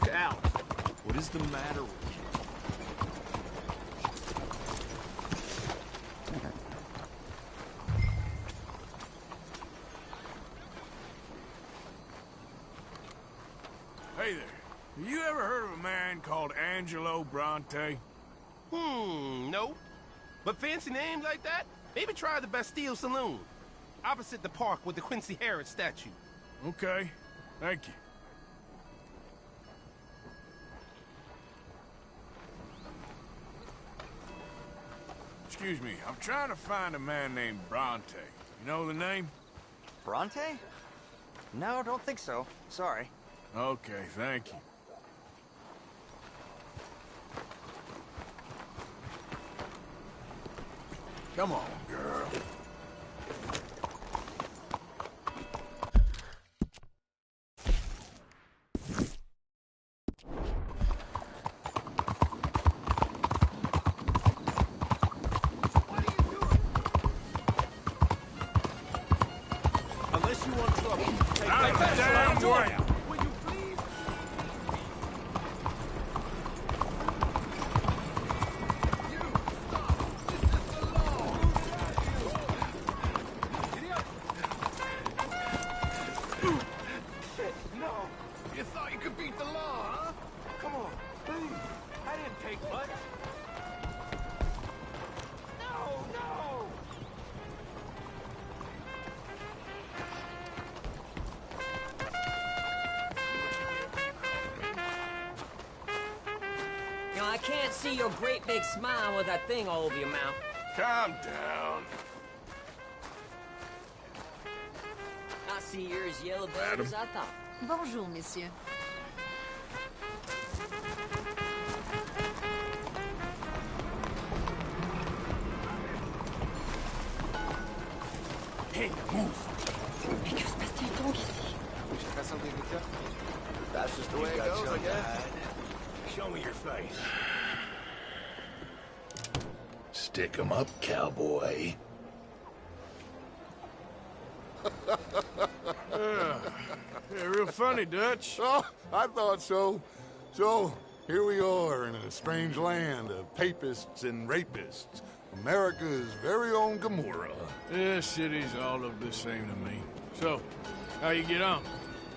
Look out! What is the matter with you? Hey there. Have you ever heard of a man called Angelo Bronte? No. But fancy names like that? Maybe try the Bastille Saloon. Opposite the park with the Quincy Harris statue. Okay. Thank you. Excuse me, I'm trying to find a man named Bronte. You know the name? Bronte? No, don't think so. Sorry. Okay, thank you. Come on, girl. Unless you want trouble, take Out of the damn way! Will you please? You stop! This is the law! No! You thought you could beat the law, huh? Come on, please. I didn't take much. No, no! You know, I can't see your great big smile with that thing all over your mouth. Calm down. I see you're as yellow-bellied as I thought. Bonjour, messieurs. Hey, move. Mais que se passe-t-il donc ici? That's just the way it goes, I guess. Show me your face. Stick 'em up, cowboy. Yeah, real funny, Dutch. Oh, I thought so. So, here we are in a strange land of papists and rapists. America's very own Gomorrah. This city's all look the same to me. So, how you get on?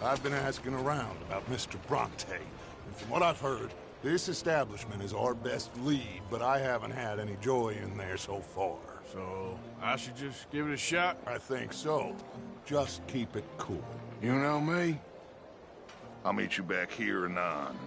I've been asking around about Mr. Bronte, and from what I've heard, this establishment is our best lead, but I haven't had any joy in there so far. So, I should just give it a shot? I think so. Just keep it cool. You know me? I'll meet you back here anon.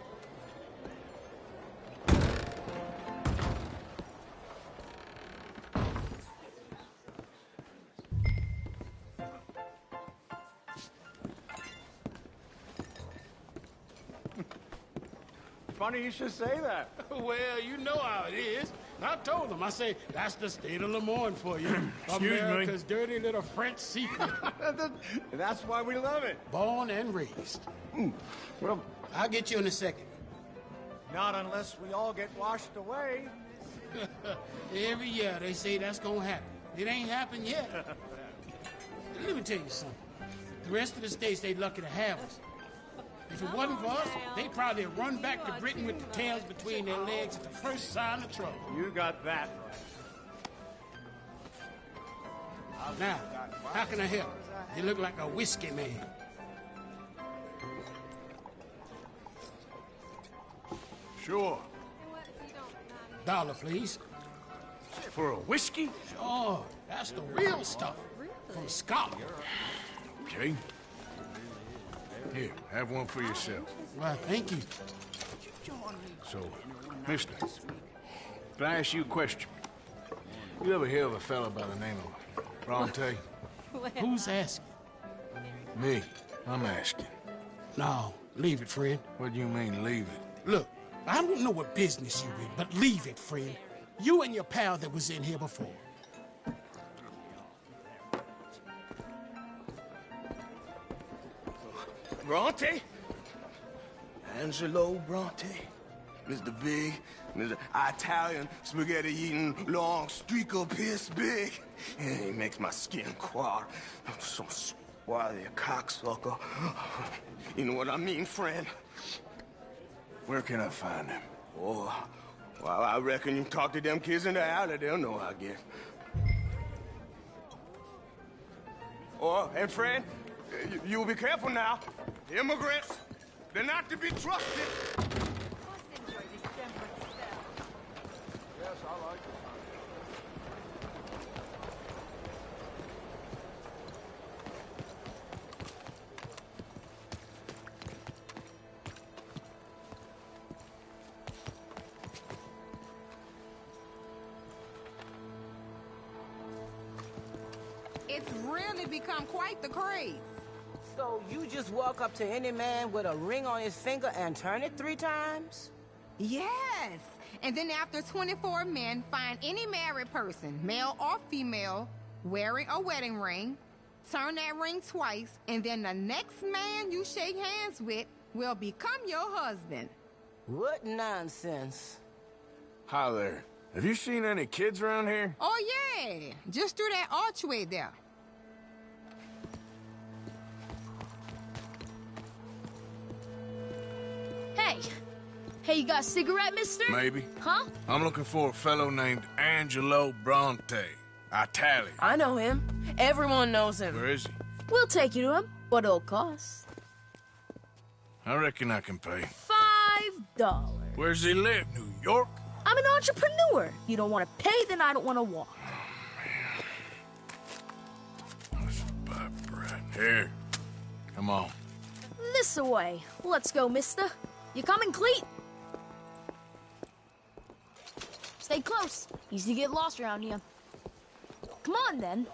Funny you should say that. Well, you know how it is. I told him. I say, that's the state of Lemoyne for you. Excuse me. America's dirty little French secret. That's why we love it. Born and raised. Well, I'll get you in a second. not unless we all get washed away. Every year they say that's gonna happen. It ain't happened yet. Let me tell you something. The rest of the states, they lucky to have us. If it wasn't for us, they'd probably run back to Britain with the tails between their legs at the first sign of trouble. You got that right. Now, how can I help? You look like a whiskey man. Sure. $1, please. For a whiskey? Sure, that's the real stuff. From Scotland. Okay. Here, have one for yourself. Well, thank you. So, mister, can I ask you a question? You ever hear of a fella by the name of Bronte? Who's asking? Me. I'm asking. No, leave it, friend. What do you mean, leave it? Look, I don't know what business you're in, but leave it, friend. You and your pal that was in here before. Bronte? Angelo Bronte? Mr. Big, Mr. Italian, spaghetti-eating, long streaker piss big. And he makes my skin crawl. I'm so spoiled, you cocksucker. You know what I mean, friend? Where can I find him? Oh, well, I reckon you talk to them kids in the alley, they'll know, I guess. Oh, and friend, you'll be careful now. Immigrants, they're not to be trusted. Yes, I like it. It's really become quite the craze. So you just walk up to any man with a ring on his finger and turn it 3 times? Yes. And then after 24 men find any married person, male or female, wearing a wedding ring, turn that ring twice, and then the next man you shake hands with will become your husband. What nonsense. Hi there. Have you seen any kids around here? Oh, yeah. Just through that archway there. Hey, you got a cigarette, mister? Maybe. Huh? I'm looking for a fellow named Angelo Bronte. Italian. I know him. Everyone knows him. Where is he? We'll take you to him. What it'll cost? I reckon I can pay. $5. Where's he live? New York? I'm an entrepreneur. You don't want to pay, then I don't want to walk. Let's buy bread. Here. Come on. This way. Let's go, mister. You coming, Cleet? Stay close. Easy to get lost around here. Come on, then.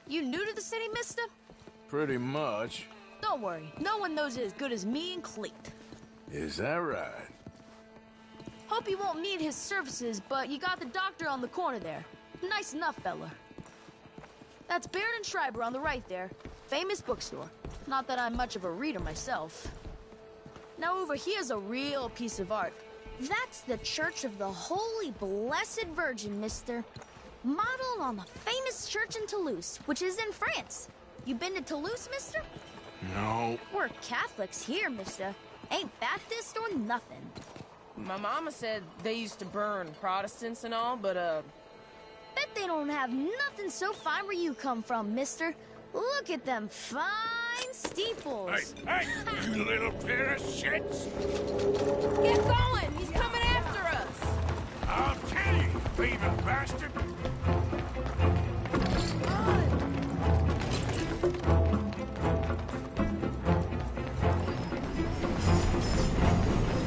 You new to the city, mister? Pretty much. Don't worry. No one knows it as good as me and Cleet. Is that right? Hope you won't need his services, but you got the doctor on the corner there. Nice enough, fella. That's Baird and Schreiber on the right there. Famous bookstore. Not that I'm much of a reader myself. Now over here's a real piece of art. That's the Church of the Holy Blessed Virgin, mister. Modeled on the famous church in Toulouse, which is in France. You been to Toulouse, mister? No. We're Catholics here, mister. Ain't Baptist or nothing. My mama said they used to burn Protestants and all, but, Bet they don't have nothing so fine where you come from, mister. Look at them fine steeples. Hey, you little pair of shits! get going! He's coming after us! I'll tell you, thieving bastard!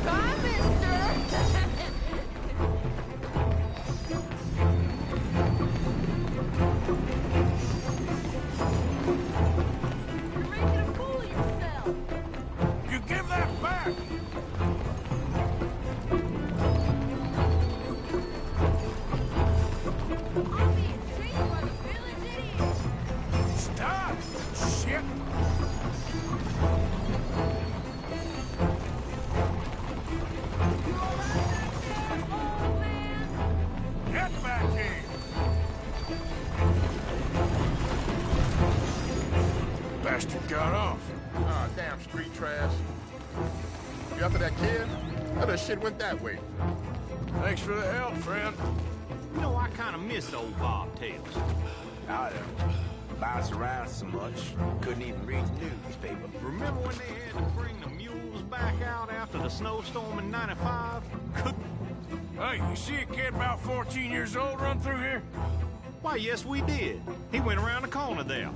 Bye, mister! You're making a fool of yourself. You give that back! I'm being chased by the village idiot. Stop! Shit! Get back here! Bastard got off. Ah, damn street trash. You after that kid? Oh, that shit went that way. Thanks for the help, friend. You know, I kind of miss old Bob Tails. I don't bounce around so much. Couldn't even read the newspaper. Remember when they had to bring the mules back out after the snowstorm in '95? Hey, you see a kid about 14 years old run through here? Why, yes, we did. He went around the corner there.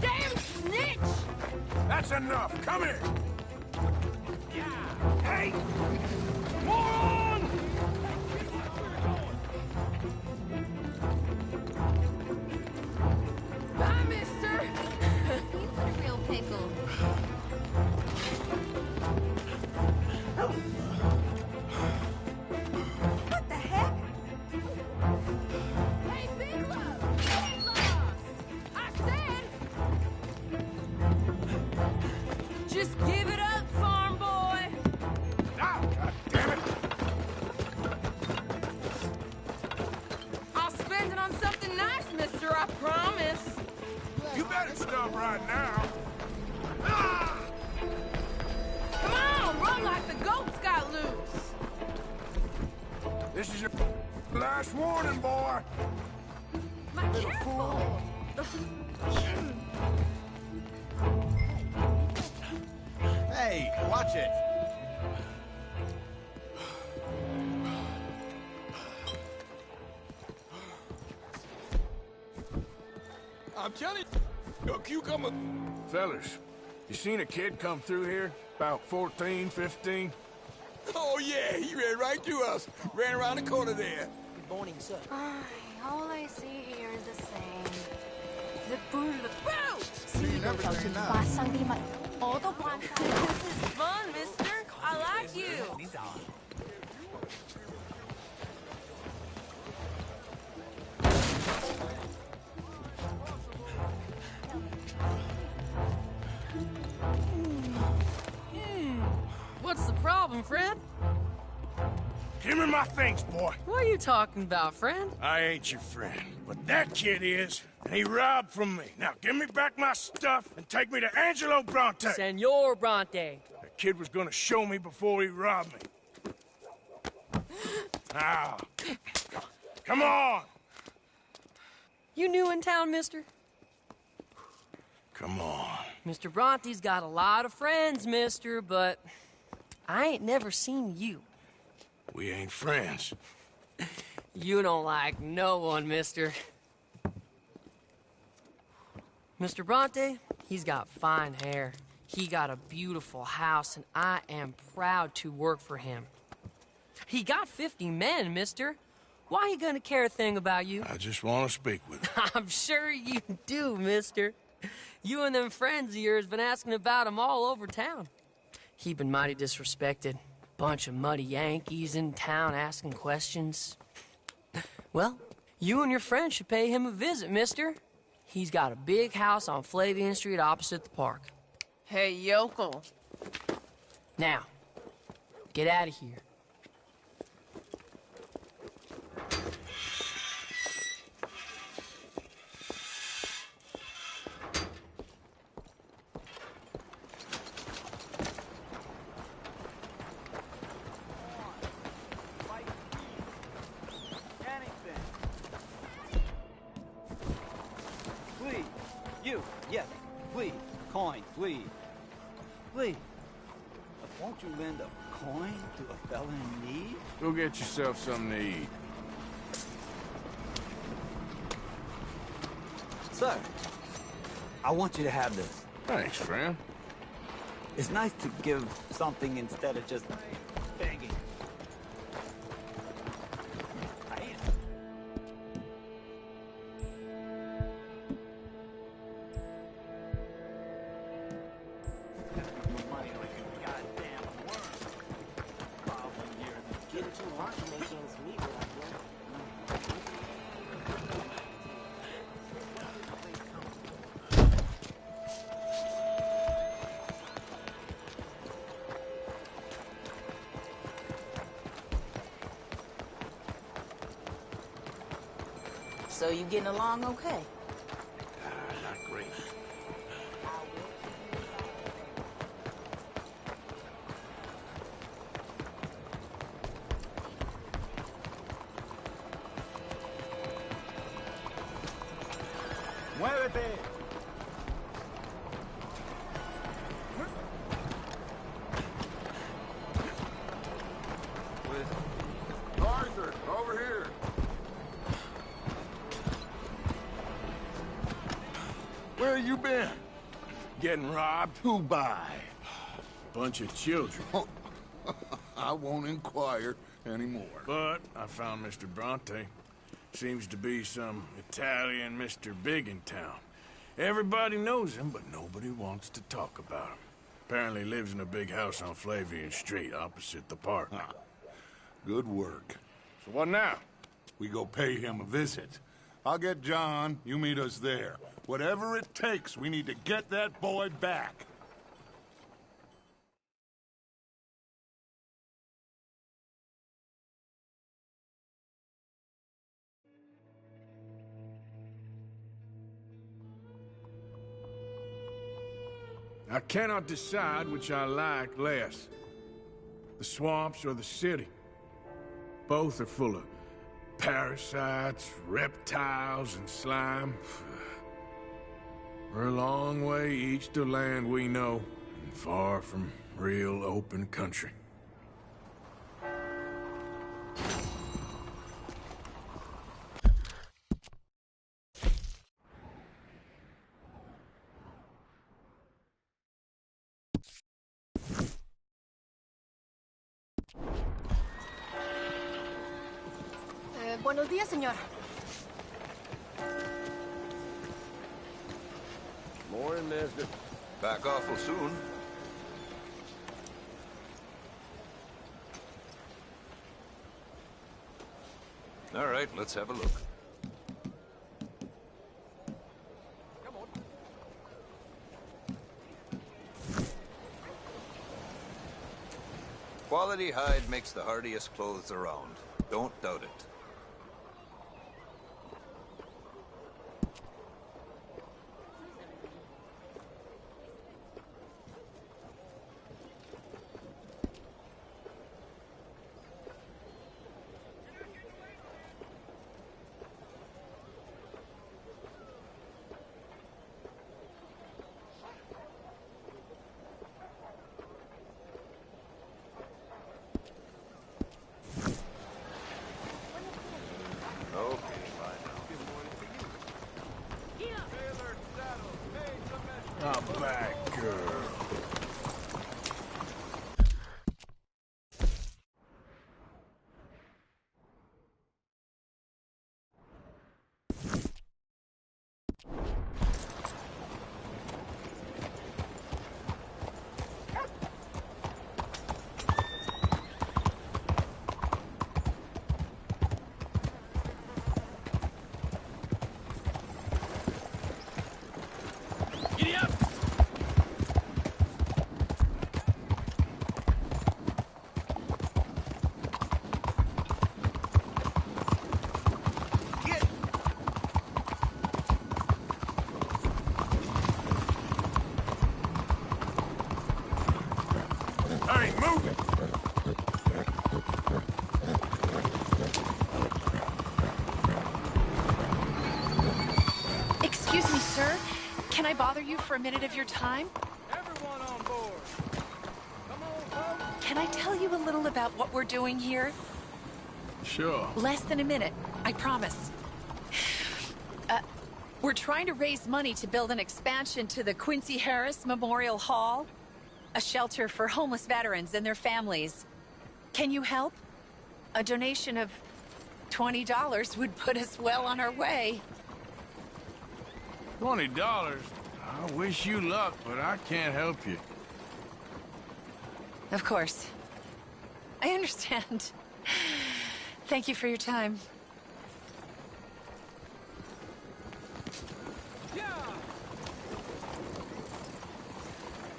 Damn snitch! That's enough. Come here. Yeah. Hey! Moron! Bye, mister! He's a real pickle. What the heck? Hey, Big Love! Get lost! I said... Just give it up, farm boy! Ah, God damn it! I'll spend it on something nice, mister, I promise. You better stop right now. Ah! Come on, run like the goats got loose. This is your last warning, boy. My careful. Hey, watch it. I'm telling you, a cucumber. Fellas, you seen a kid come through here? About 14, 15? Oh, yeah, he ran right through us. Ran around the corner there. Good morning, sir. All I see here is the same. The bull. Boo! This is fun, mister. I like you. What's the problem, friend? Give me my things, boy. What are you talking about, friend? I ain't your friend, but that kid is, and he robbed from me. Now, give me back my stuff and take me to Angelo Bronte. Senor Bronte. That kid was gonna show me before he robbed me. Now, come on. You new in town, mister? Come on. Mr. Bronte's got a lot of friends, mister, but I ain't never seen you. We ain't friends. You don't like no one, mister. Mr. Bronte, he's got fine hair. He got a beautiful house, and I am proud to work for him. He got 50 men, mister. Why he gonna care a thing about you? I just want to speak with him. I'm sure you do, mister. You and them friends of yours been asking about him all over town. He been mighty disrespected. Bunch of muddy Yankees in town asking questions. Well, you and your friend should pay him a visit, mister. He's got a big house on Flavian Street opposite the park. Hey, yokel. Now, get out of here. Yes, please. Coin, please. Please. Won't you lend a coin to a fella in need? Go get yourself something to eat. Sir, I want you to have this. Thanks, friend. It's nice to give something instead of just begging. So you getting along okay? Not great. Muévete. Arthur, over here. Where you been? Getting robbed? Who by? Bunch of children. I won't inquire anymore. But I found Mr. Bronte. Seems to be some Italian Mr. Big in town. Everybody knows him, but nobody wants to talk about him. Apparently lives in a big house on Flavian Street, opposite the park. Good work. So what now? We go pay him a visit. I'll get John, you meet us there. Whatever it takes, we need to get that boy back. I cannot decide which I like less. the swamps or the city. Both are full of parasites, reptiles, and slime. We're a long way east of land we know, and far from real open country. Buenos días, señor. Morning, mister. Back awful soon. All right, let's have a look. Quality hide makes the hardiest clothes around. Don't doubt it. Not back, girl. Hey, move it! Excuse me, sir. Can I bother you for a minute of your time? Everyone on board! Come on, folks! Can I tell you a little about what we're doing here? Sure. Less than a minute, I promise. We're trying to raise money to build an expansion to the Quincy Harris Memorial Hall. A shelter for homeless veterans and their families. Can you help? A donation of $20 would put us well on our way. $20? I wish you luck, but I can't help you. Of course. I understand. Thank you for your time.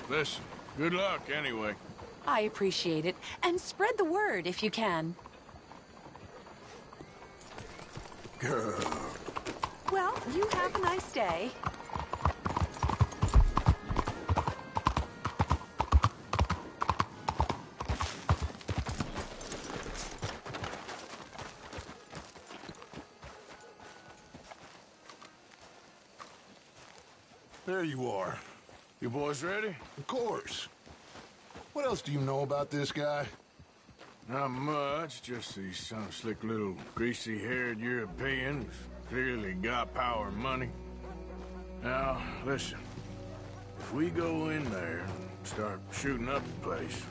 Listen, good luck anyway. I appreciate it. And spread the word if you can. Girl. Well, you have a nice day. There you are. You boys ready? Of course. What else do you know about this guy? Not much, just he's some slick little greasy-haired European who's clearly got power and money. Now, listen. If we go in there and start shooting up the place,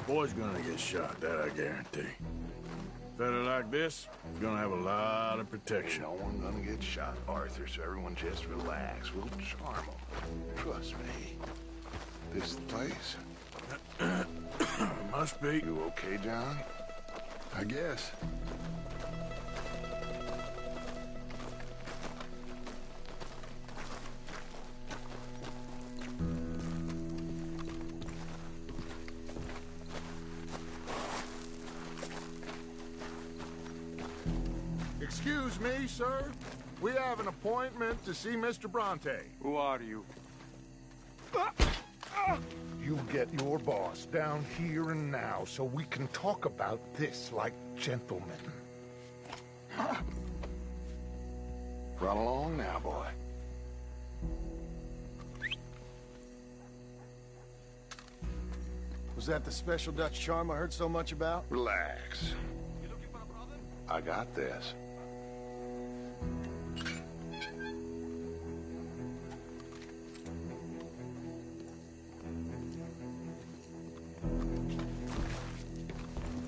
boy's gonna get shot, that I guarantee. A fella like this is gonna have a lot of protection. No one gonna get shot, Arthur, so everyone just relax. We'll charm them. Trust me. This is the place? Must be. You okay, John? I guess. Excuse me, sir. We have an appointment to see Mr. Bronte. Who are you? You get your boss down here and now so we can talk about this like gentlemen. Run along now, boy. Was that the special Dutch charm I heard so much about? Relax. I got this.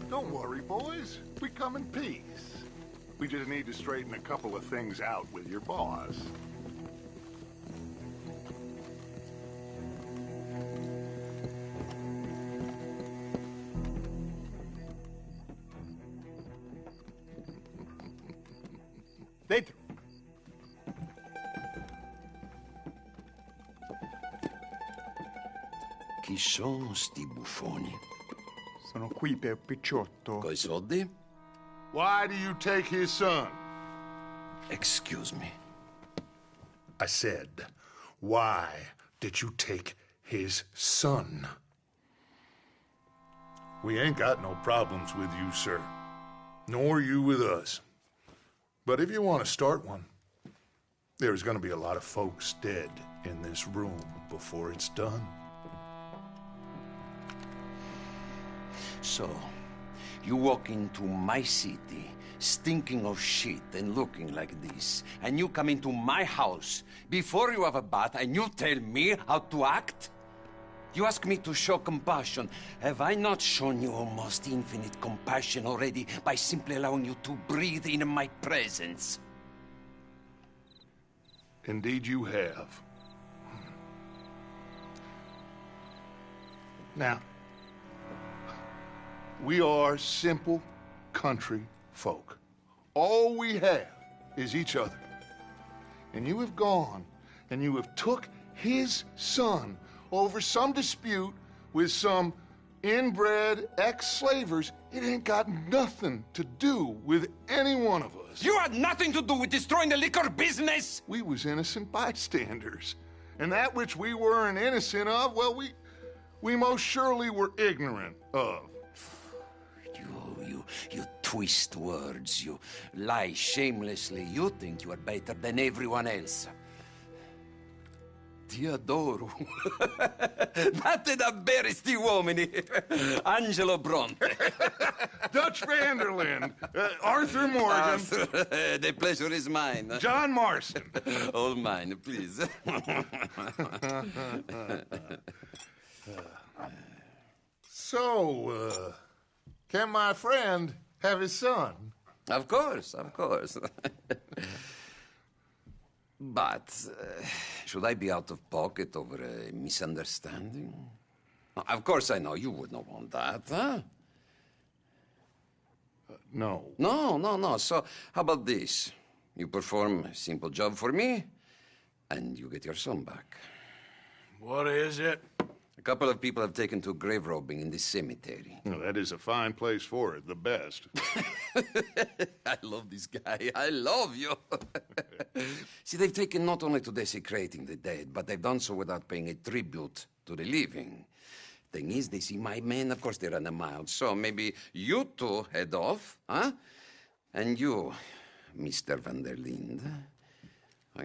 Don't worry, boys. We come in peace. We just need to straighten a couple of things out with your boss. Dentro. Chi sono sti buffoni? Sono qui per Picciotto. Coi soldi? Why do you take his son? Excuse me. I said, why did you take his son? We ain't got no problems with you, sir. Nor you with us. But if you want to start one, there's going to be a lot of folks dead in this room before it's done. So, you walk into my city, stinking of shit and looking like this, and you come into my house before you have a bath and you tell me how to act? You ask me to show compassion. Have I not shown you almost infinite compassion already by simply allowing you to breathe in my presence? Indeed you have. Now, we are simple country folk. All we have is each other. And you have gone and you have took his son over some dispute with some inbred ex-slavers. It ain't got nothing to do with any one of us. You had nothing to do with destroying the liquor business! We was innocent bystanders. And that which we weren't innocent of, well, we most surely were ignorant of. You twist words, you lie shamelessly. You think you are better than everyone else. Ti adoro. Date davvero sti uomini. Angelo Bronte. Dutch Vanderlyn. Arthur Morgan. Arthur, the pleasure is mine. John Marston. All mine, please. So, can my friend have his son? Of course, of course. But, should I be out of pocket over a misunderstanding? Of course I know you would not want that, huh? No. No. So, how about this? You perform a simple job for me, and you get your son back. What is it? A couple of people have taken to grave robbing in this cemetery. Well, that is a fine place for it, the best. I love this guy. I love you. See, they've taken not only to desecrating the dead, but they've done so without paying a tribute to the living. Thing is, they see my men, of course they run them out. So maybe you two head off, huh? And you, Mr. Van der Linde,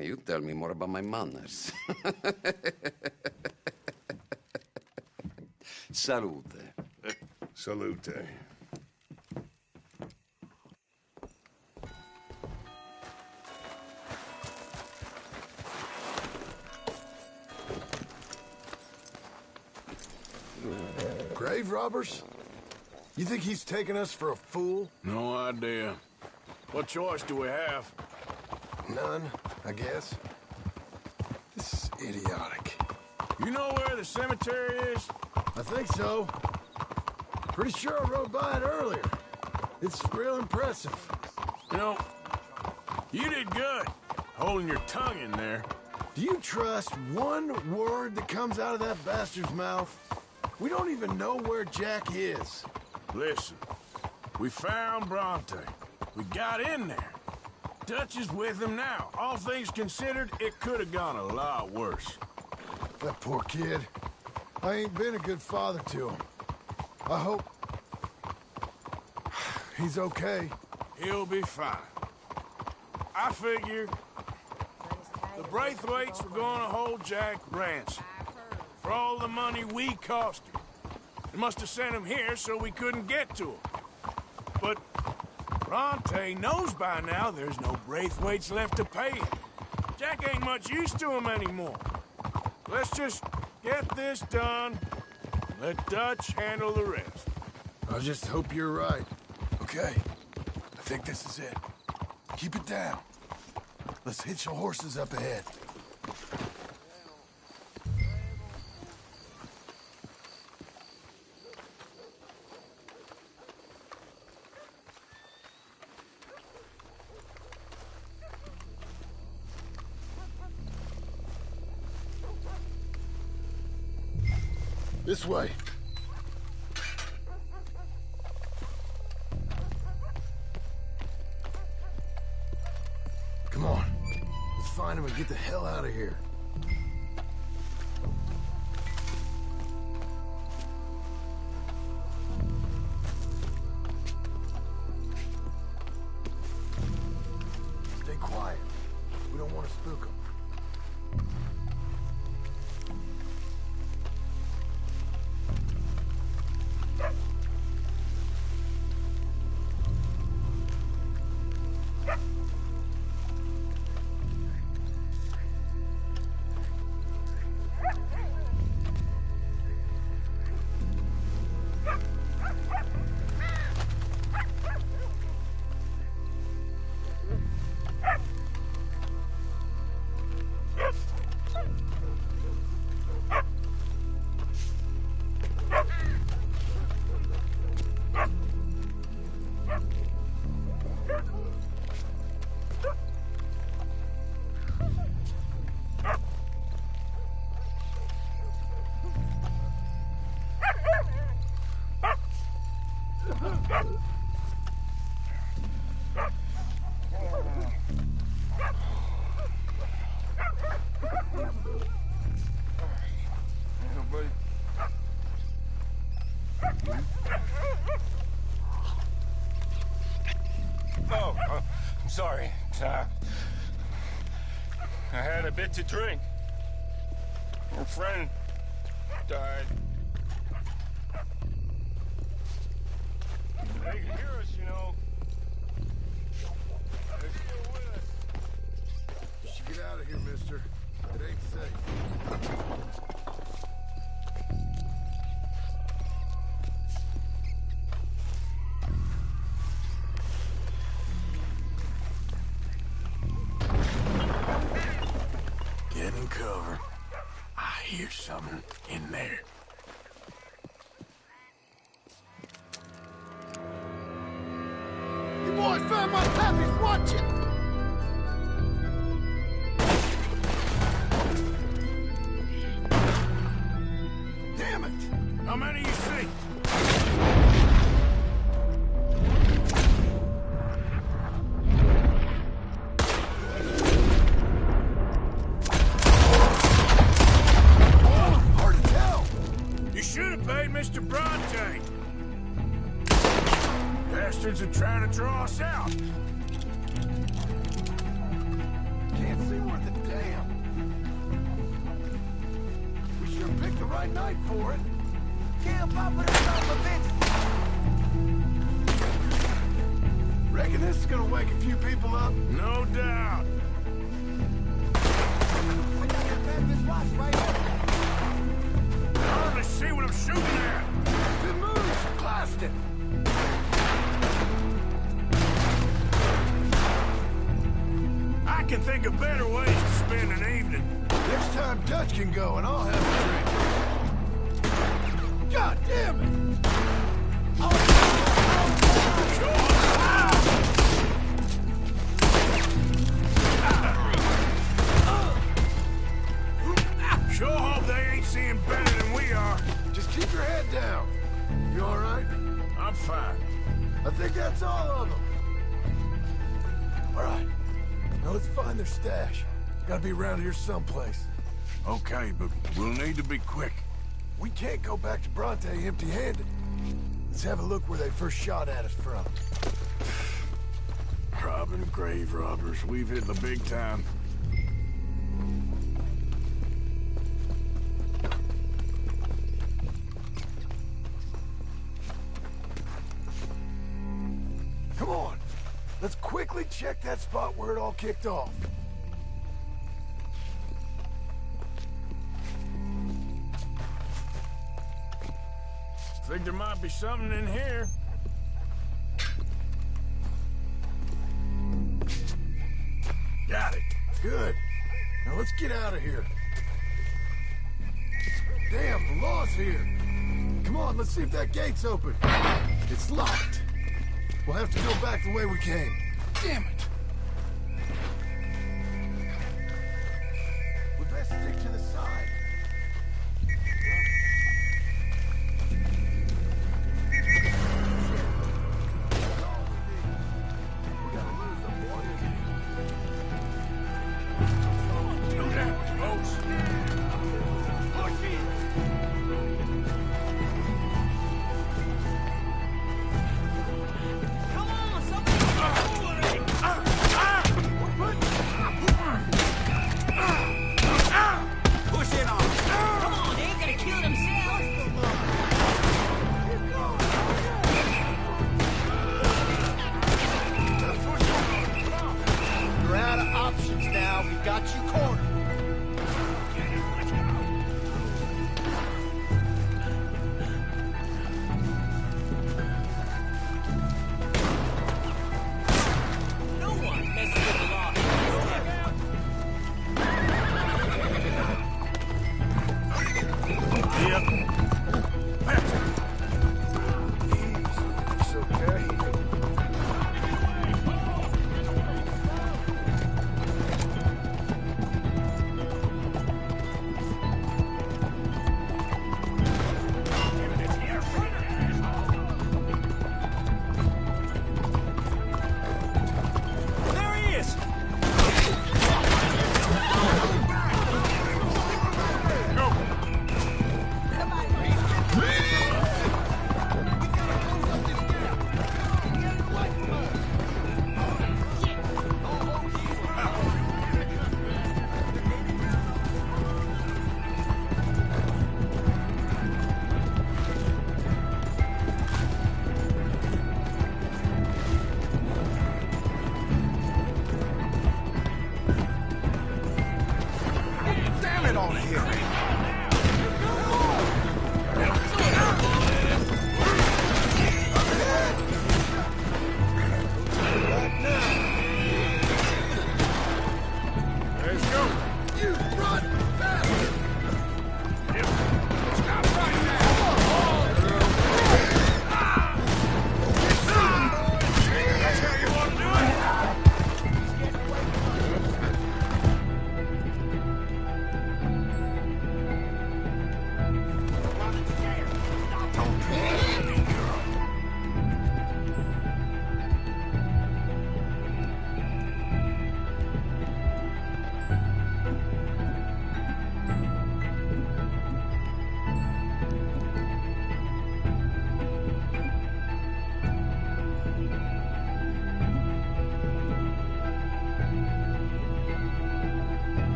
you tell me more about my manners. Salute. Salute. Grave robbers? You think he's taking us for a fool? No idea. What choice do we have? None, I guess. This is idiotic. You know where the cemetery is? I think so. Pretty sure I rode by it earlier. It's real impressive. You know, you did good, holding your tongue in there. Do you trust one word that comes out of that bastard's mouth? We don't even know where Jack is. Listen, we found Bronte. We got in there. Dutch is with him now. All things considered, it could have gone a lot worse. That poor kid. I ain't been a good father to him. I hope... he's okay. He'll be fine. I figure the Braithwaites were gonna hold Jack ransom for all the money we cost him. They must have sent him here so we couldn't get to him. But Bronte knows by now there's no Braithwaites left to pay him. Jack ain't much use to him anymore. Let's just get this done. Let Dutch handle the rest. I just hope you're right. Okay, I think this is it. Keep it down. Let's hitch your horses up ahead. This way. Come on. Let's find him and get the hell out of here. Stay quiet. We don't want to spook him. Sorry. I had a bit to drink. Your friend died. They can hear us, you know. They're still with us. You should get out of here, mister. It ain't safe. Get in cover. I hear something in there. You boys found my pappy's watching! Damn it! How many you see? Mr. Bronte! Bastards are trying to draw us out. Can't see worth a damn. We sure picked the right night for it. Camp up with a son of a bitch. Reckon this is gonna wake a few people up? No doubt. We got your Memphis watch right here. I hardly see what I'm shooting at. Good move, blast it. I can think of better ways to spend an evening. Next time Dutch can go and I'll have a drink. God damn it! Sure hope they ain't seeing better than we are. Just keep your head down. You all right? I'm fine. I think that's all of them. All right. Now let's find their stash. Gotta be around here someplace. Okay, but we'll need to be quick. We can't go back to Bronte empty-handed. Let's have a look where they first shot at us from. Robbing grave robbers. We've hit the big time. Come on. Let's quickly check that spot where it all kicked off. Think there might be something in here. Got it. Good. Now let's get out of here. Damn, the law's here. Come on, let's see if that gate's open. It's locked. We'll have to go back the way we came. Damn it. We best stick to the side.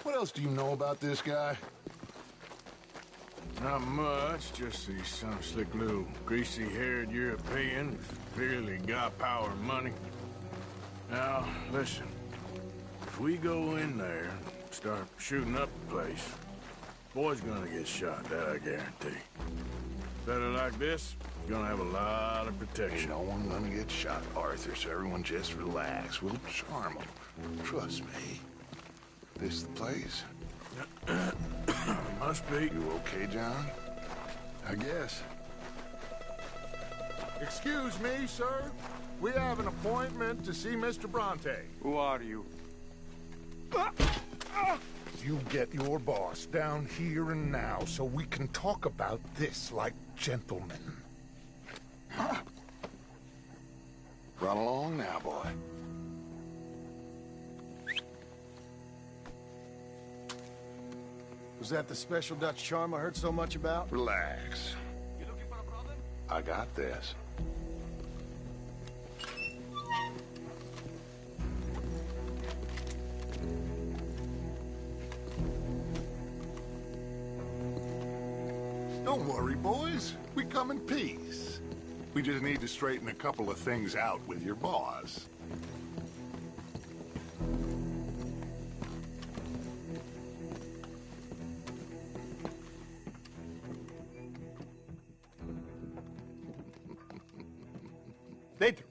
What else do you know about this guy? Not much, just he's some slick little greasy-haired European who's clearly got power and money. Now, listen. If we go in there and start shooting up the place, boy's gonna get shot, that I guarantee. Fella like this, gonna have a lot of protection. No one gonna get shot, Arthur, so everyone just relax. We'll charm them. Trust me. This the place? Must be. You okay, John? I guess. Excuse me, sir. We have an appointment to see Mr. Bronte. Who are you? You get your boss down here and now so we can talk about this like gentlemen. Run along now, boy. Was that the special Dutch charm I heard so much about? Relax. You looking for a problem? I got this. Don't worry, boys. We come in peace. We just need to straighten a couple of things out with your boss. Dentro.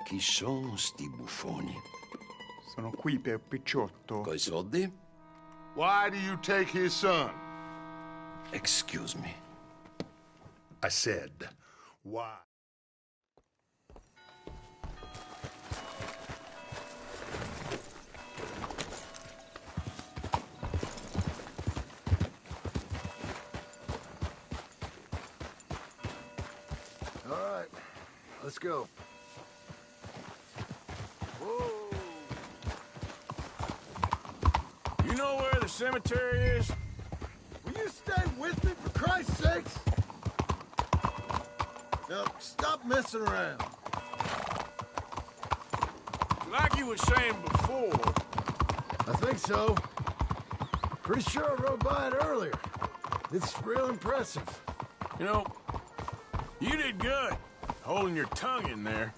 Chi sono sti buffoni? Sono qui per Picciotto. Coi soldi? Why do you take his son? Excuse me. I said, why? All right, let's go. You know where the cemetery is? Will you stay with me, for Christ's sakes? Now, stop messing around. Like you were saying before. I think so. Pretty sure I rode by it earlier. It's real impressive. You know, you did good, holding your tongue in there.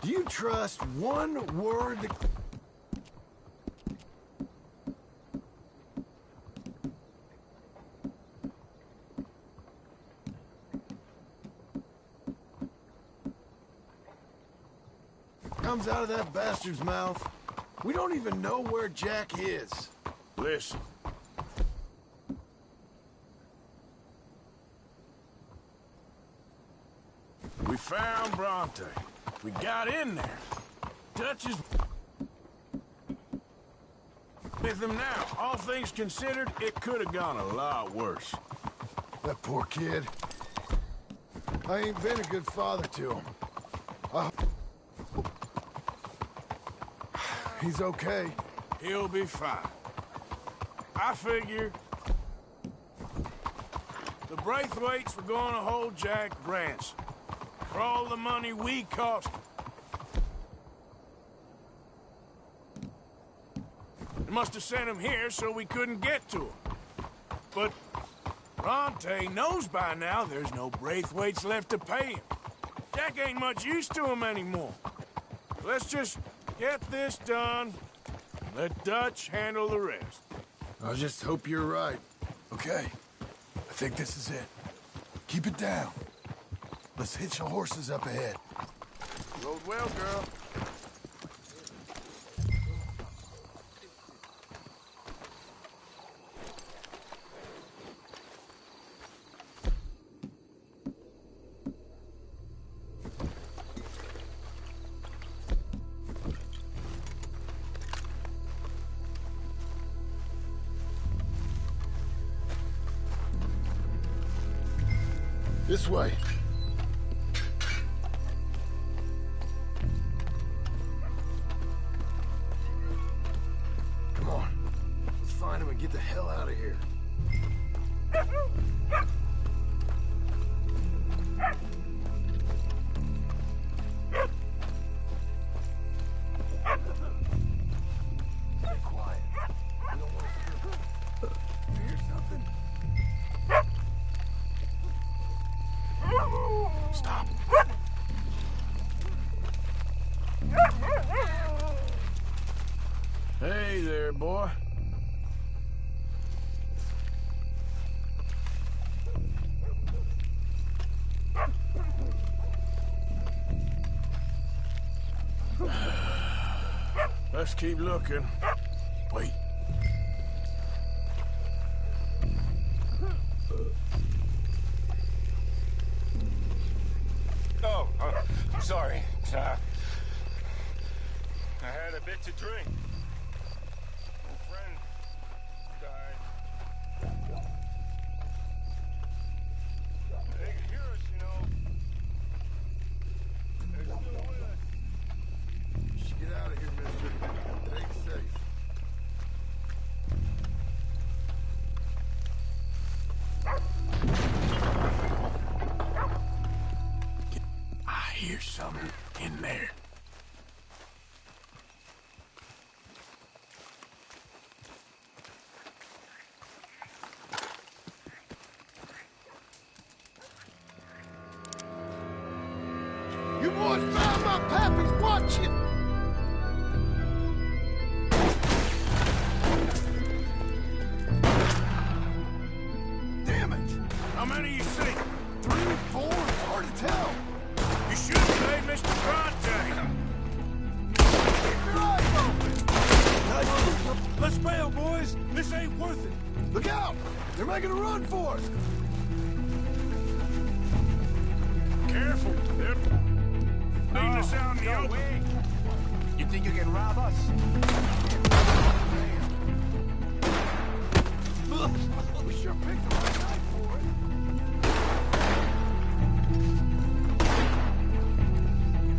Do you trust one word that... comes out of that bastard's mouth? We don't even know where Jack is. Listen. We found Bronte. We got in there. Dutch is with him now. All things considered, it could have gone a lot worse. That poor kid. I ain't been a good father to him. He's okay. He'll be fine. I figure the Braithwaites were going to hold Jack ransom for all the money we cost him. They must have sent him here so we couldn't get to him. But Bronte knows by now there's no Braithwaites left to pay him. Jack ain't much use to him anymore. Let's just get this done. Let Dutch handle the rest. I just hope you're right. Okay. I think this is it. Keep it down. Let's hitch the horses up ahead. Rode well, girl. This way. Come on. Let's find him and get the hell out of here. Hey there, boy. Let's keep looking. Wait. Oh, I'm sorry. I had a bit to drink. A friend died. They can hear us, you know. They're still with us. You should get out of here, mister. It ain't safe. I hear something in there. You boys found my pappy's watching! Damn it! How many you see? 3, 4? Hard to tell. You should say Mr. Bronte. Keep your eyes open! Let's bail, boys. This ain't worth it. Look out! They're making a run for us! Careful. They're leading us out in the open. You think you can rob us? We sure picked the right night for it.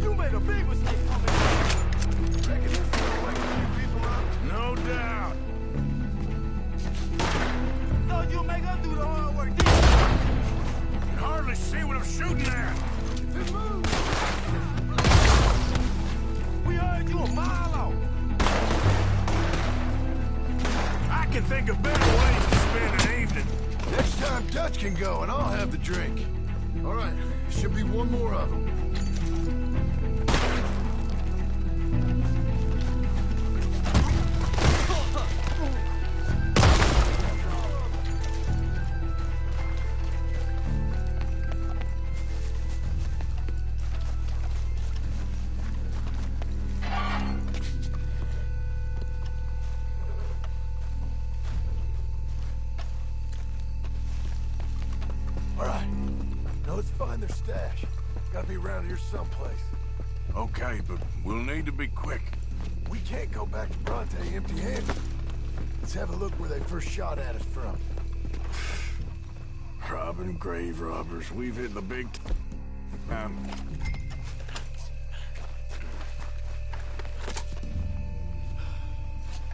You made a big mistake coming here. Reckon this is the way to keep people out? No doubt. Thought you'd make us do the hard work, didn't You can hardly see what I'm shooting at. you? If it moves. We heard you a mile off. I can think of better ways to spend an evening. Next time Dutch can go and I'll have the drink. All right, should be one more of them. All right, now let's find their stash. Gotta be around here someplace. Okay, but we'll need to be quick. We can't go back to Bronte empty-handed. Let's have a look where they first shot at us from. Robbing grave robbers, we've hit the big time.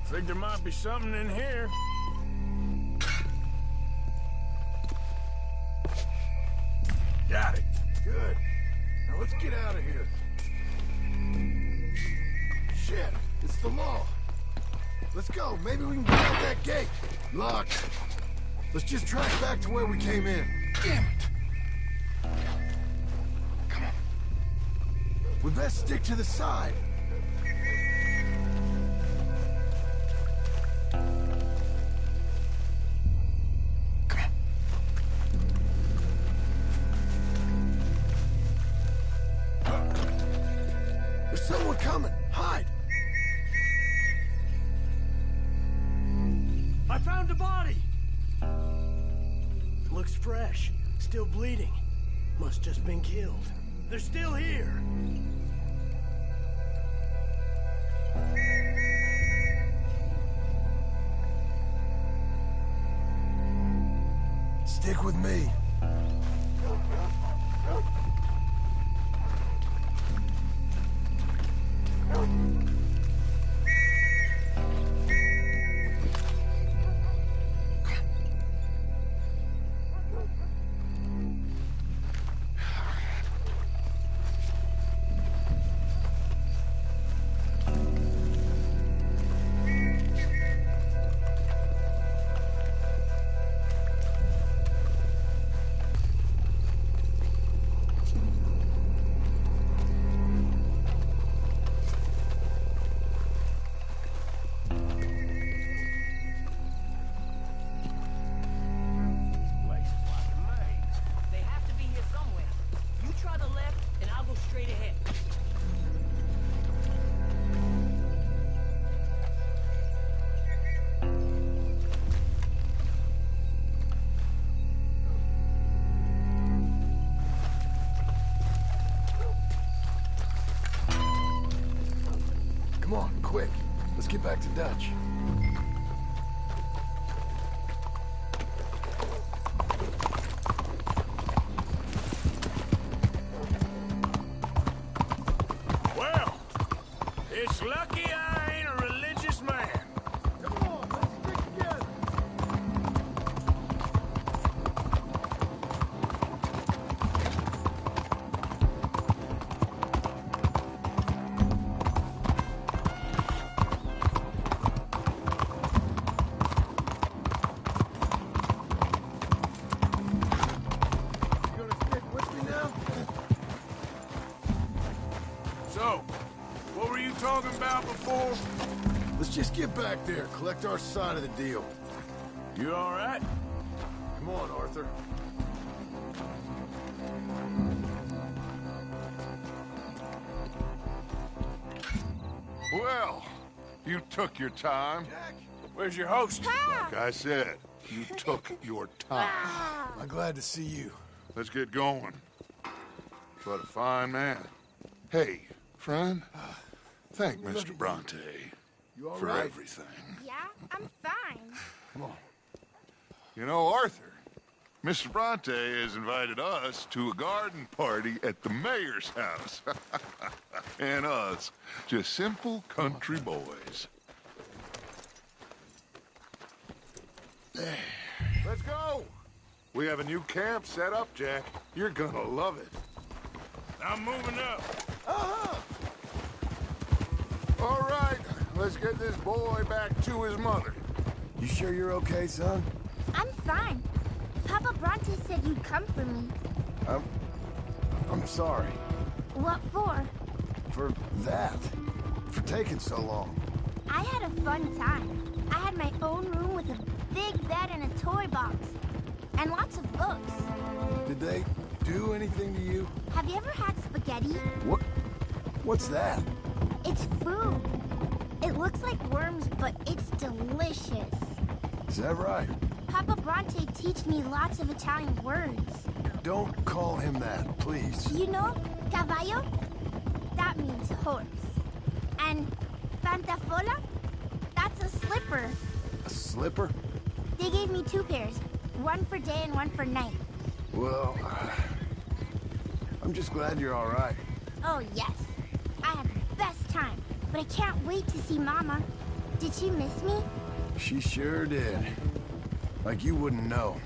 Think there might be something in here. Got it. Good. Now let's get out of here. Shit, it's the law. Let's go. Maybe we can get out that gate. Locked. Let's just track back to where we came in. Damn it. Come on. We best stick to the side. There's someone coming. Hide. I found a body! Looks fresh. Still bleeding. Must just been killed. They're still here. Stick with me. Come on, quick. Let's get back to Dutch. Well, it's lucky I ain't a religious man. Come on, let's stick together. So, what were you talking about before? Let's just get back there, collect our side of the deal. You all right? Come on, Arthur. Well, you took your time. Where's your host? Like I said, you took your time. I'm glad to see you. Let's get going. What a fine man. Hey, friend, thank Mr. Bronte for right? everything. Yeah, I'm fine. Come on. You know, Arthur, Mr. Bronte has invited us to a garden party at the mayor's house. And us, just simple country boys. Let's go. We have a new camp set up, Jack. You're gonna love it. I'm moving up. All right, let's get this boy back to his mother. You sure you're okay, son? I'm fine. Papa Bronte said you'd come for me. I'm sorry. What for? For that. For taking so long. I had a fun time. I had my own room with a big bed and a toy box. And lots of books. Did they do anything to you? Have you ever had spaghetti? What's that? It's food. It looks like worms, but it's delicious. Is that right? Papa Bronte teach me lots of Italian words. Don't call him that, please. You know, cavallo? That means horse. And pantafola? That's a slipper. A slipper? They gave me 2 pairs. One for day and one for night. Well, I'm just glad you're all right. Oh, yes. I had the best time. But I can't wait to see Mama. Did she miss me? She sure did. Like you wouldn't know.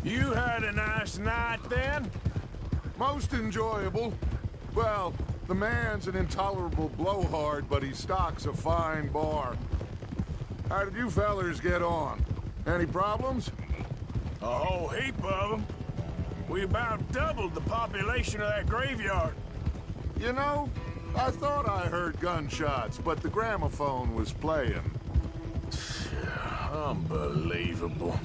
You had a nice night then? Most enjoyable. Well, the man's an intolerable blowhard, but he stocks a fine bar. How did you fellers get on? Any problems? A whole heap of them. We about doubled the population of that graveyard. You know, I thought I heard gunshots, but the gramophone was playing. Unbelievable.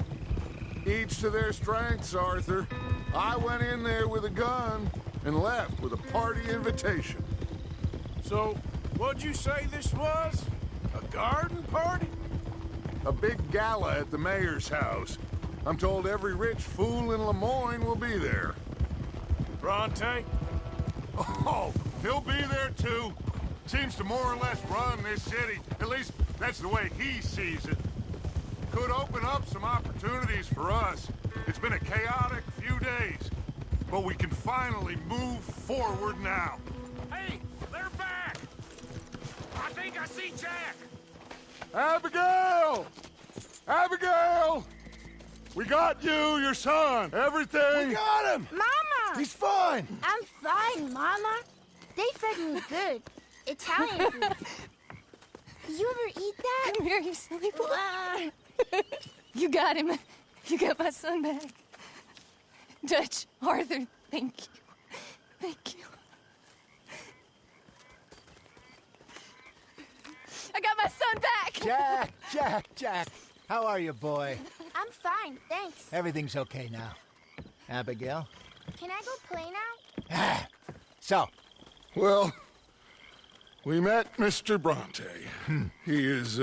Each to their strengths, Arthur. I went in there with a gun and left with a party invitation. So, what'd you say this was? A garden party? A big gala at the mayor's house. I'm told every rich fool in Lemoyne will be there. Bronte? Oh, he'll be there too. Seems to more or less run this city. At least, that's the way he sees it. Could open up some opportunities for us. It's been a chaotic few days, but we can finally move forward now. Hey, they're back! I think I see Jack! Abigail! Abigail! We got you, your son, everything! We got him! Mama! He's fine! I'm fine, Mama. They fed me good. Italian food. Did you ever eat that? Come here, you silly boy. You got him. You got my son back. Dutch, Arthur, thank you. Thank you. I got my son back! Jack. How are you, boy? I'm fine, thanks. Everything's okay now. Abigail? Can I go play now? So? Well, we met Mr. Bronte. He is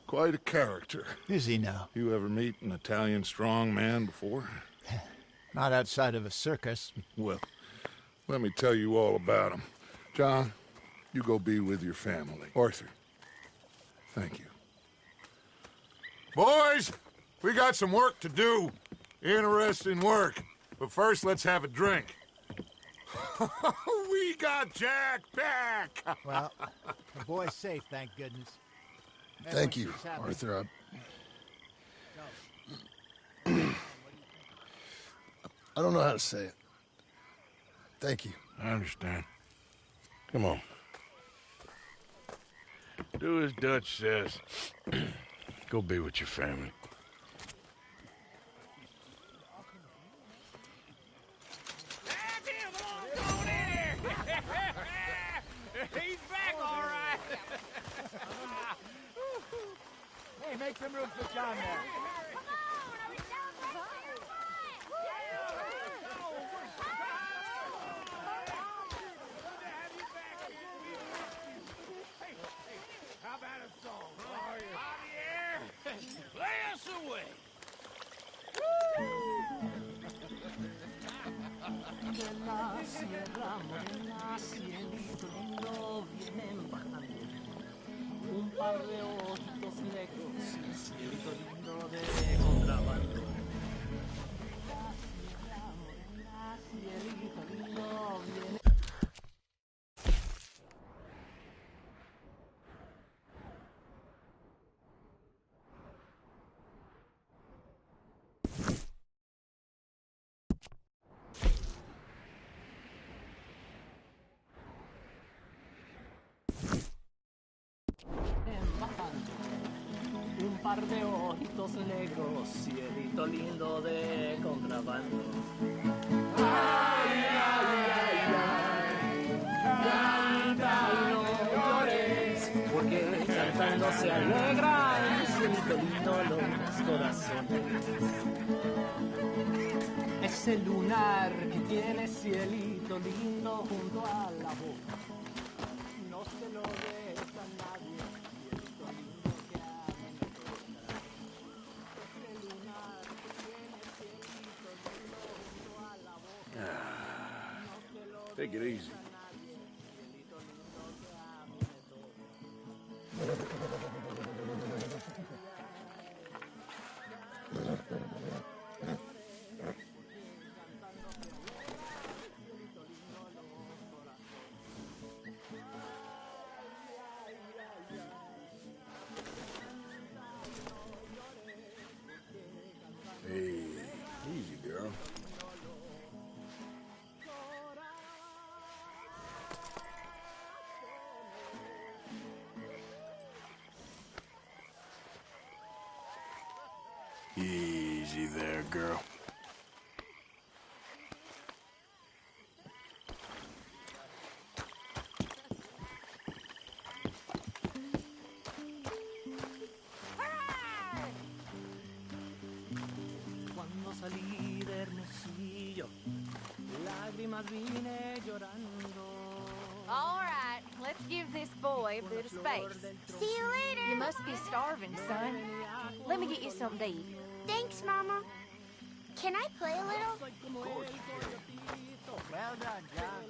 quite a character. Is he now? You ever meet an Italian strong man before? Not outside of a circus. Well, Let me tell you all about him. John, you go be with your family. Arthur, thank you. Boys, we got some work to do. Interesting work. But first, let's have a drink. We got Jack back! Well, the boy's safe, thank goodness. Thank you, Arthur. I don't know how to say it. Thank you. I understand. Come on. Do as Dutch says. Go be with your family. He's back, all right. Hey, make some room for John there. How about a song? Javier, play us away. De la sierra morena, cielito lindo, vienen bajando un par de ojitos negros, cielito lindo de contrabando. La sierra morena, cielito lindo, vienen. Un par de ojitos negros, cielito lindo de contrabando. Ay, ay, ay, ay, canta y no llores, porque cantando se alegran, cielito lindo los corazones. Ese lunar que tiene cielito lindo junto a la boca, no se lo deja nadie. Take it easy. Hey, easy, girl. Easy there, girl. Cuando salí de Hermosillo, lágrimas vine llorando. All right, let's give this boy a bit of space. See you later. You must be starving, son. Let me get you something to eat. Thanks, Mama. Can I play a little? Well done, John.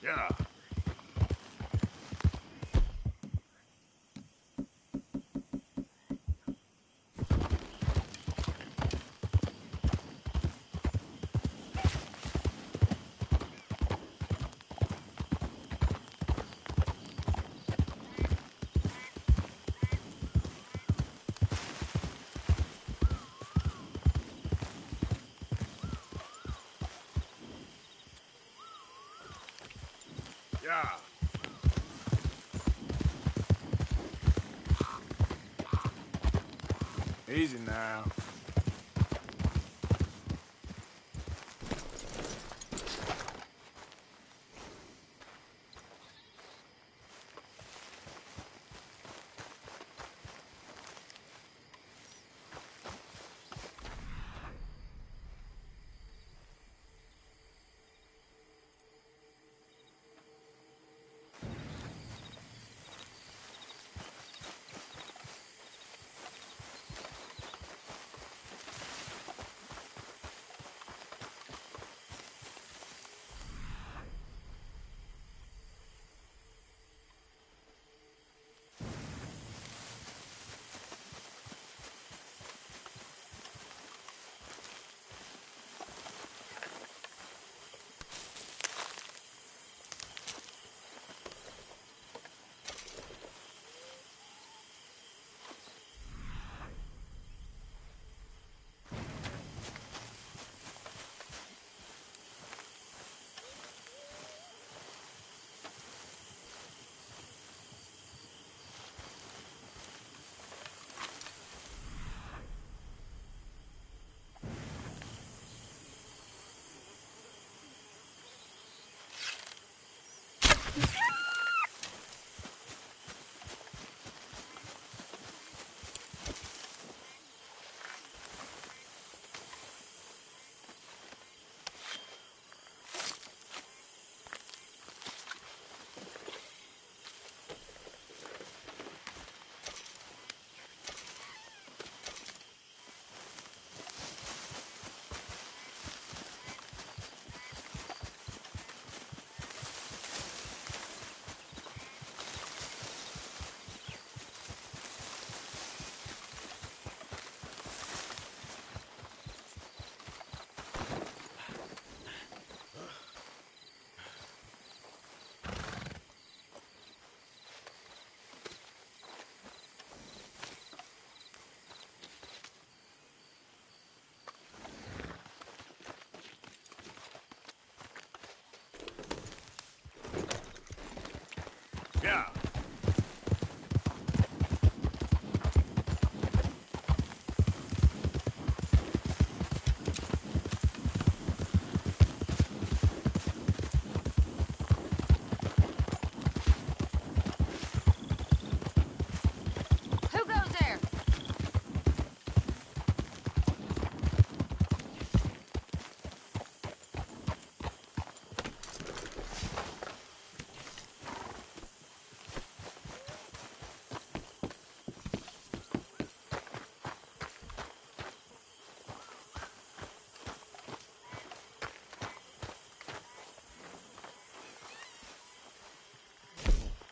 Yeah. Yeah. Easy now.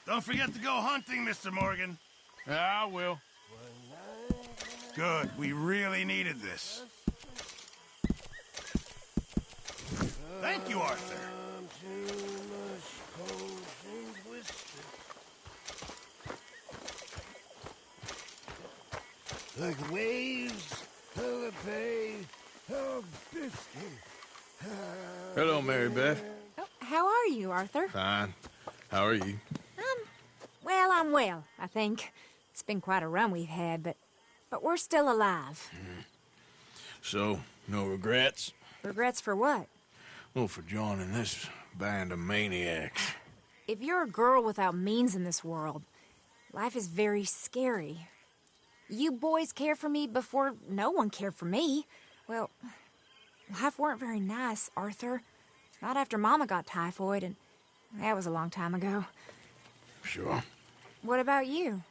Don't forget to go hunting, Mr. Morgan. I will. Good. We really needed this. Thank you, Arthur. Like waves, bay, biscuit. Hello, Mary Beth. Oh, how are you, Arthur? Fine. How are you? Well, I'm well, I think. It's been quite a run we've had, but we're still alive. So, no regrets? Regrets for what? Well, for joining this band of maniacs. If you're a girl without means in this world, life is very scary. You boys cared for me before no one cared for me. Well, life weren't very nice, Arthur. Not after Mama got typhoid, and that was a long time ago. Sure. What about you?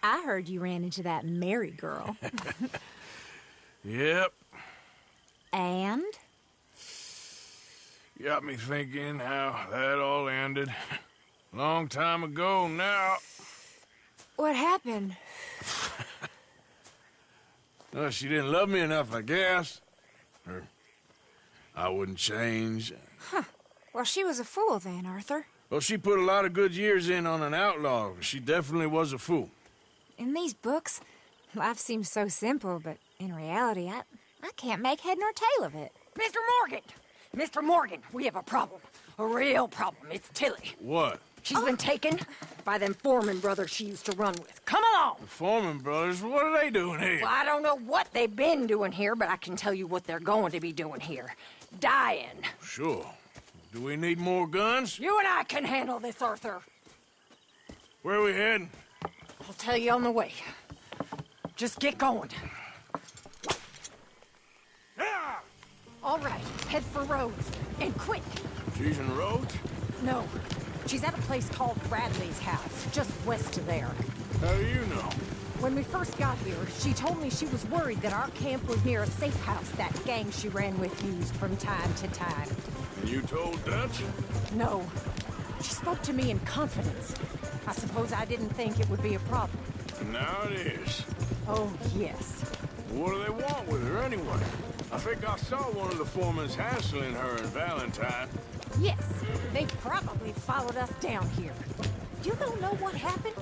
I heard you ran into that Mary girl. Yep. And? Got me thinking how that all ended. Long time ago now. What happened? Well, she didn't love me enough, I guess. Or I wouldn't change. Huh. Well, she was a fool then, Arthur. Well, she put a lot of good years in on an outlaw. She definitely was a fool. In these books, life seems so simple, but in reality, I can't make head nor tail of it. Mr. Morgan! Mr. Morgan, we have a problem. A real problem. It's Tilly. What? She's been taken by them Foreman brothers she used to run with. Come along! The Foreman brothers? What are they doing here? Well, I don't know what they've been doing here, but I can tell you what they're going to be doing here. Dying. Sure. Do we need more guns? You and I can handle this, Arthur. Where are we heading? I'll tell you on the way. Just get going. All right, head for Rhodes. And quick. She's in Rhodes? No. She's at a place called Bradley's house, just west of there. How do you know? When we first got here, she told me she was worried that our camp was near a safe house that gang she ran with used from time to time. And you told Dutch? No. She spoke to me in confidence. I suppose I didn't think it would be a problem. And now it is. Oh, yes. What do they want with her anyway? I think I saw one of the foremans hassling her and Valentine. Yes, they probably followed us down here. You don't know what happened?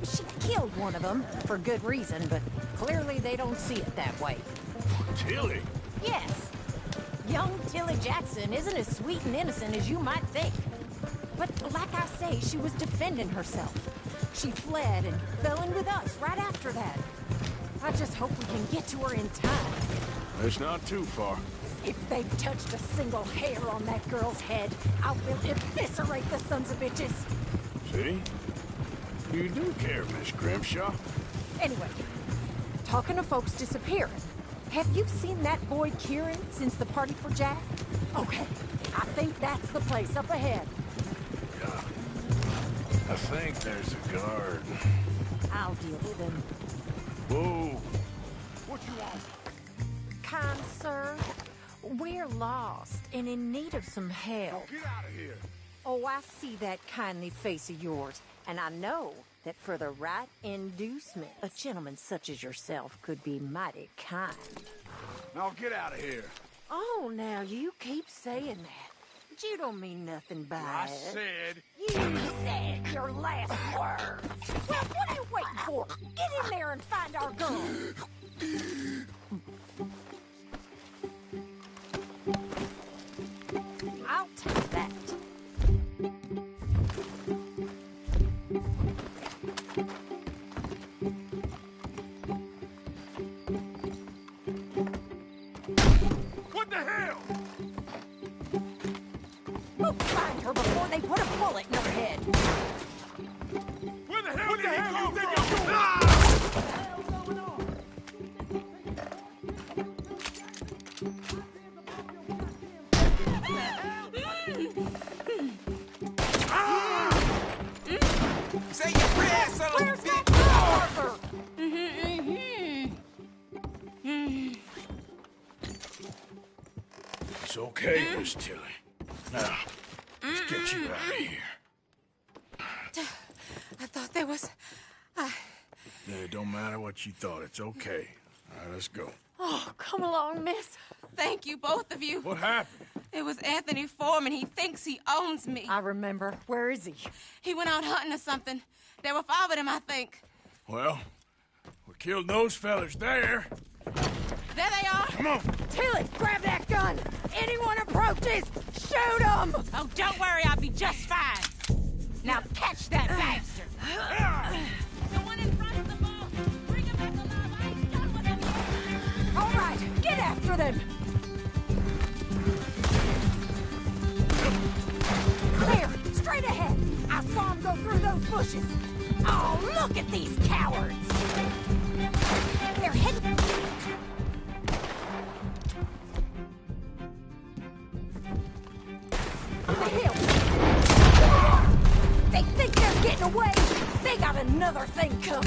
She killed one of them, for good reason, but clearly they don't see it that way. Tilly? Yes. Young Tilly Jackson isn't as sweet and innocent as you might think. But like I say, she was defending herself. She fled and fell in with us right after that. I just hope we can get to her in time. It's not too far. If they've touched a single hair on that girl's head, I will eviscerate the sons of bitches. See? You do care, Miss Grimshaw. Anyway, talking to folks disappearing. Have you seen that boy Kieran since the party for Jack? Okay, I think that's the place up ahead. Yeah. I think there's a guard. I'll deal with him. Whoa. What you want? Kind sir, we're lost and in need of some help. Get out of here. Oh, I see that kindly face of yours, and I know that for the right inducement, a gentleman such as yourself could be mighty kind. Now get out of here. Oh, now you keep saying that. But you don't mean nothing by I it. said... You said your last words. Well, what are you waiting for? Get in there and find our girl. I'll take that. What the hell? We'll find her before they put a bullet in her head. Where the hell did he come from? Say your prayers, son of a bitch! Arthur! It's okay, Miss Tilly. Now, let's get you out of here. It was... It don't matter what you thought. It's okay. All right, let's go. Oh, come along, miss. Thank you, both of you. What happened? It was Anthony Foreman. He thinks he owns me. I remember. Where is he? He went out hunting or something. There were 5 of them, I think. Well, we killed those fellas there. There they are. Come on. Tilly, grab that gun. Anyone approaches, shoot them. Oh, don't worry. I'll be just fine. Now catch that bastard. The one in front of the ball. Bring him back alive. I ain't done with him yet. All right, get after them. There, straight ahead. I saw him go through those bushes. Oh, look at these cowards. They're heading... the hill. They think they're getting away. They got another thing coming.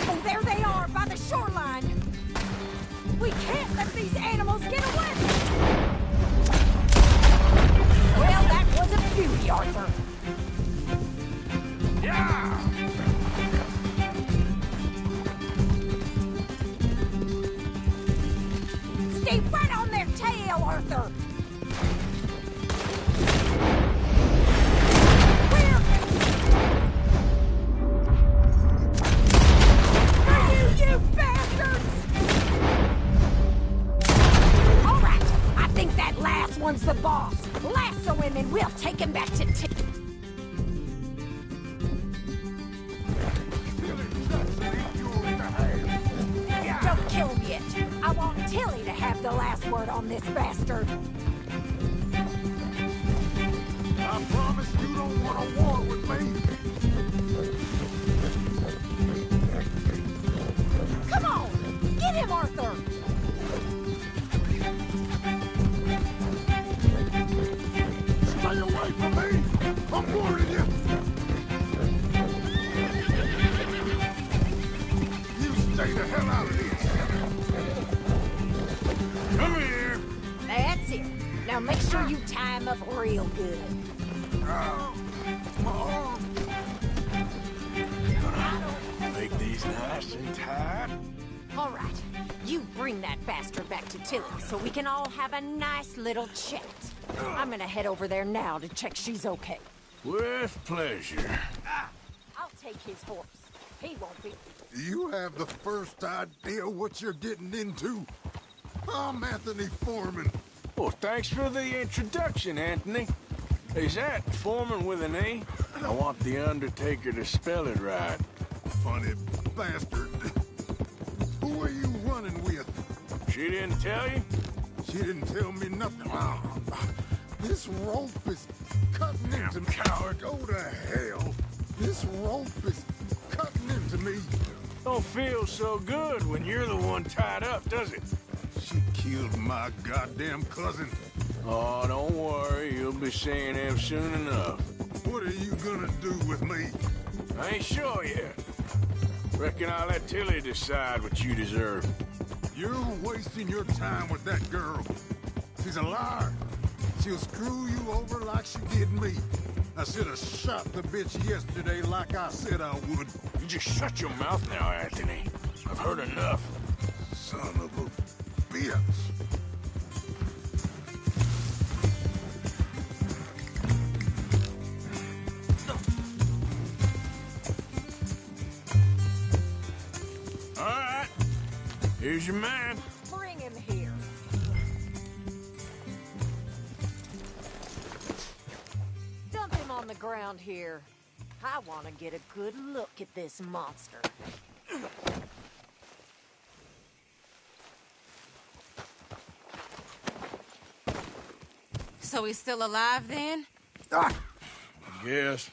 Oh, there they are by the shoreline. We can't let these animals get away. Well, that was a beauty, Arthur. Yeah! Stay right on their tail, Arthur. You bastards! All right, I think that last one's the boss. Lasso him and we'll take him back to Don't kill him yet. I want Tilly to have the last word on this bastard. I promise you don't want a war with me. Come on! Get him, Arthur! Stay away from me! I'm warning you! You stay the hell out of this! Come here! That's it. Now make sure you tie him up real good. Make these nice and tight. All right, you bring that bastard back to Tilly so we can all have a nice little chat. I'm gonna head over there now to check she's okay. With pleasure. I'll take his horse. He won't be... You have the first idea what you're getting into? I'm Anthony Foreman. Well, thanks for the introduction, Anthony. Is that Foreman with an E? I want the Undertaker to spell it right. Funny bastard. Who are you running with? She didn't tell you? She didn't tell me nothing. This rope is cutting into me. Coward. Go to hell. This rope is cutting into me. Don't feel so good when you're the one tied up, does it? She killed my goddamn cousin. Oh, don't worry. You'll be seeing him soon enough. What are you gonna do with me? I ain't sure yet. Reckon I'll let Tilly decide what you deserve. You're wasting your time with that girl. She's a liar. She'll screw you over like she did me. I should have shot the bitch yesterday like I said I would. You just shut your mouth now, Anthony. I've heard enough. Son of a bitch. All right. Here's your man. Bring him here. Dump him on the ground here. I want to get a good look at this monster. So he's still alive then? Yes.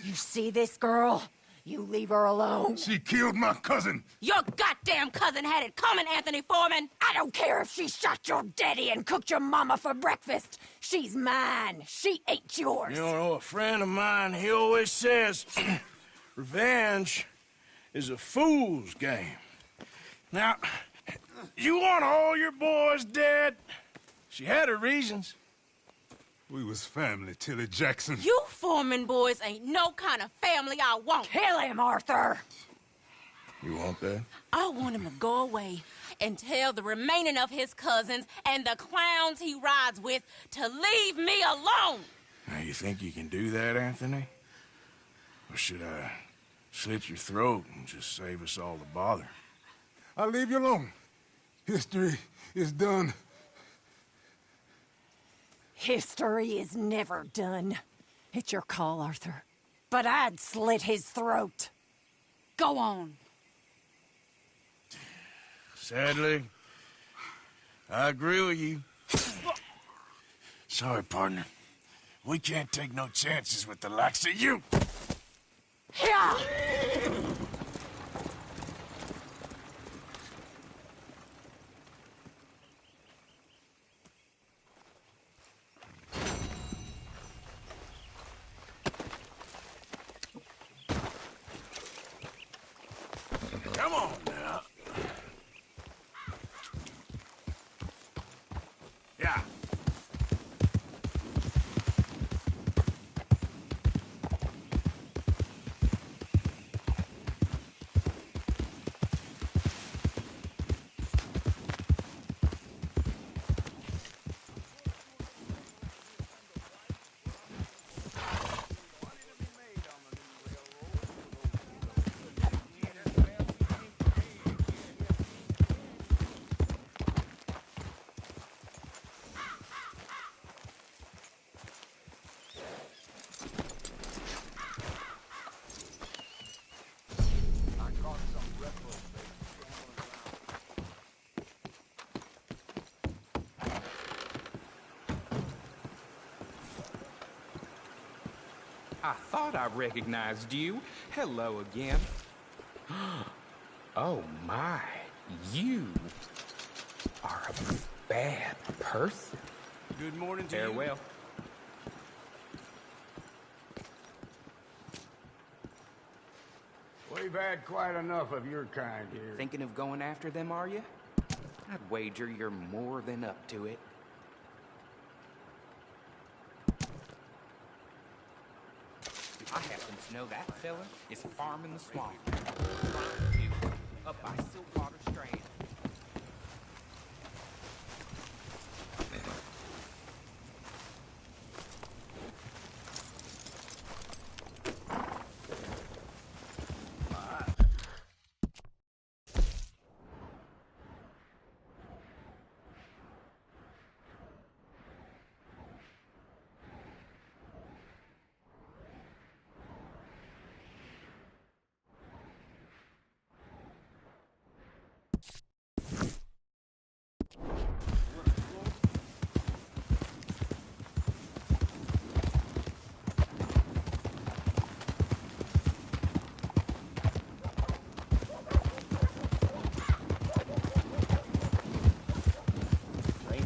You see this girl? You leave her alone. She killed my cousin. Your goddamn cousin had it coming, Anthony Foreman. I don't care if she shot your daddy and cooked your mama for breakfast. She's mine. She ain't yours. You know, a friend of mine, he always says, revenge is a fool's game. Now, you want all your boys dead? She had her reasons. We was family, Tilly Jackson. You Foreman boys ain't no kind of family I want. Kill him, Arthur! You want that? I want him to go away and tell the remaining of his cousins and the clowns he rides with to leave me alone. Now, you think you can do that, Anthony? Or should I slit your throat and just save us all the bother? I'll leave you alone. History is done. History is never done. It's your call, Arthur. But I'd slit his throat. Go on. Sadly, I agree with you. Sorry, partner. We can't take no chances with the likes of you. Yeah. Come on now. Yeah. I thought I recognized you. Hello again. Oh my, you are a bad person. Good morning to Farewell. We've had quite enough of your kind here. Thinking of going after them, are you? I'd wager you're more than up to it. I happen to know that fella is farming the swamp. Up by Siltwater Strand.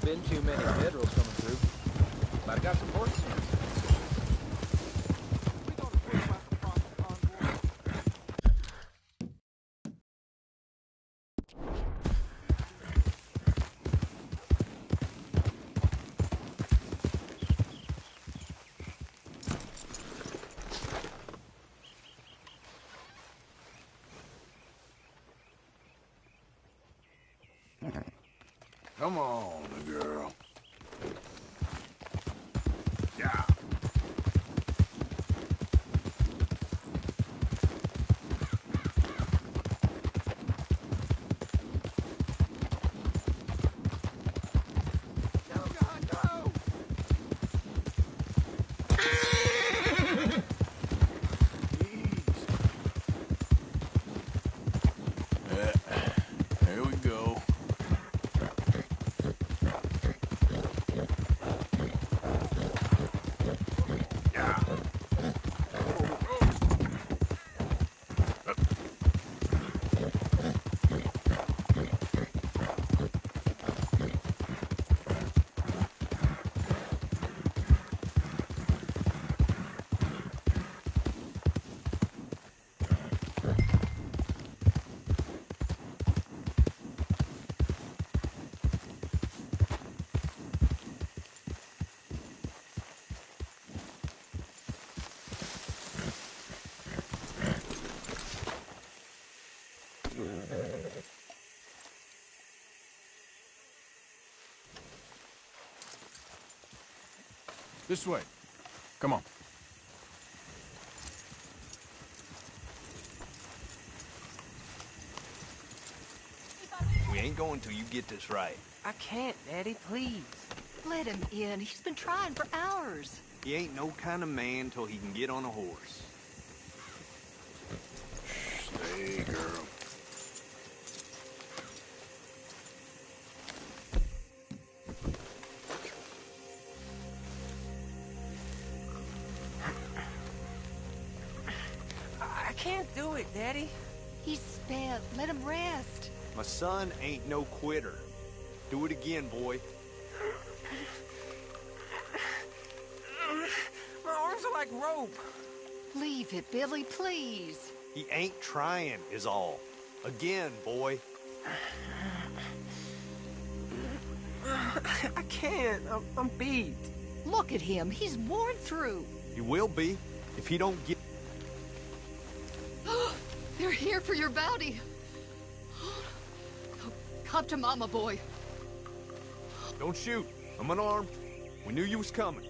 Been too many Federals coming through, but I got some horses. Come on, girl. Yeah. Here we go. This way. Come on. We ain't going till you get this right. I can't, Daddy, please. Let him in. He's been trying for hours. He ain't no kind of man till he can get on a horse. Stay, girl. I can't do it, Daddy. He's spent. Let him rest. My son ain't no quitter. Do it again, boy. My arms are like rope. Leave it, Billy, please. He ain't trying, is all. Again, boy. I can't. I'm beat. Look at him. He's worn through. He will be if he don't get... They're here for your bounty. Come to Mama, boy. Don't shoot. I'm unarmed. We knew you was coming.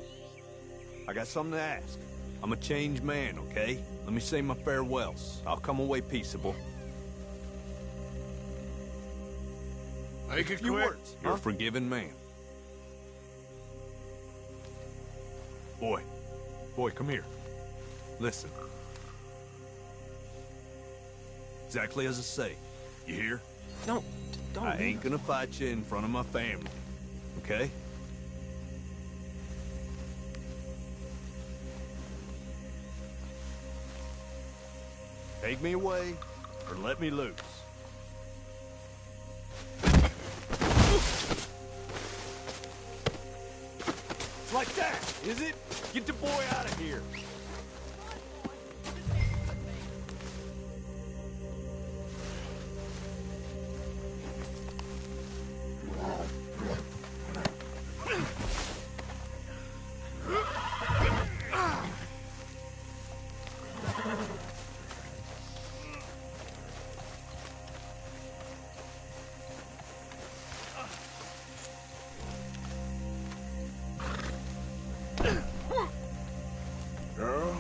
I got something to ask. I'm a changed man, okay? Let me say my farewells. I'll come away peaceable. Make it Few quick. words. You're a forgiven man. Boy. Boy, come here. Listen. Exactly as I say. You hear? Don't I ain't gonna fight you in front of my family. Okay? Take me away, or let me loose. It's like that, is it? Get the boy out of here. Girl.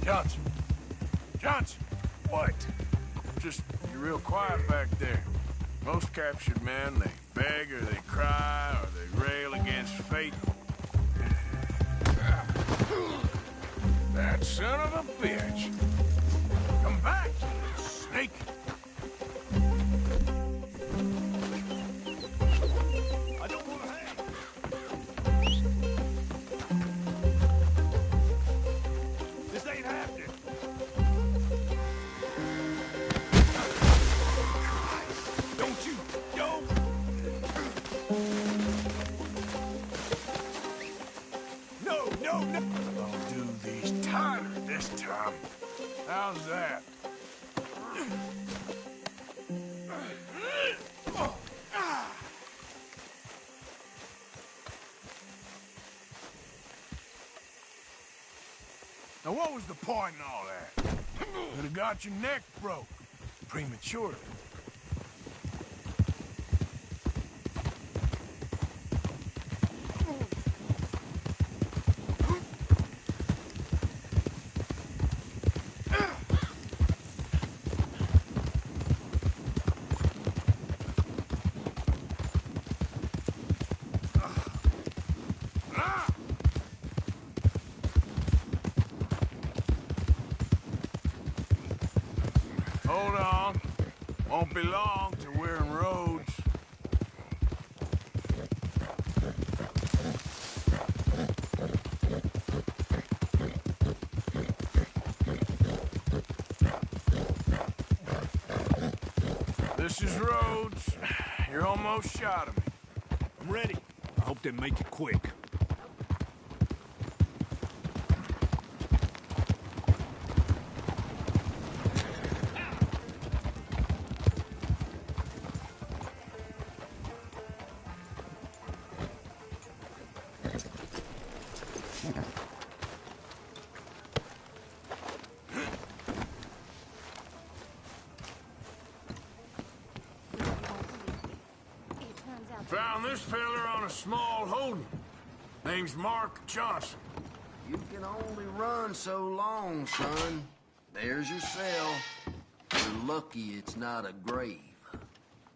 Johnson. Johnson. What? Just, you're real quiet back there. Most captured men, they beg or they cry or they rail against fate. That son of a bitch. Come back, you snake. I don't want to hang. This ain't happening. Don't you go. No. I'll do these tighter this time. How's that? Now what was the point in all that? Could have got your neck broke prematurely. Hold on. Won't be long till we're in Rhodes. This is Rhodes. You're almost shot of me. I'm ready. I hope they make it quick. Found this feller on a small holding. Name's Mark Johnson. You can only run so long, son. There's your cell. You're lucky it's not a grave.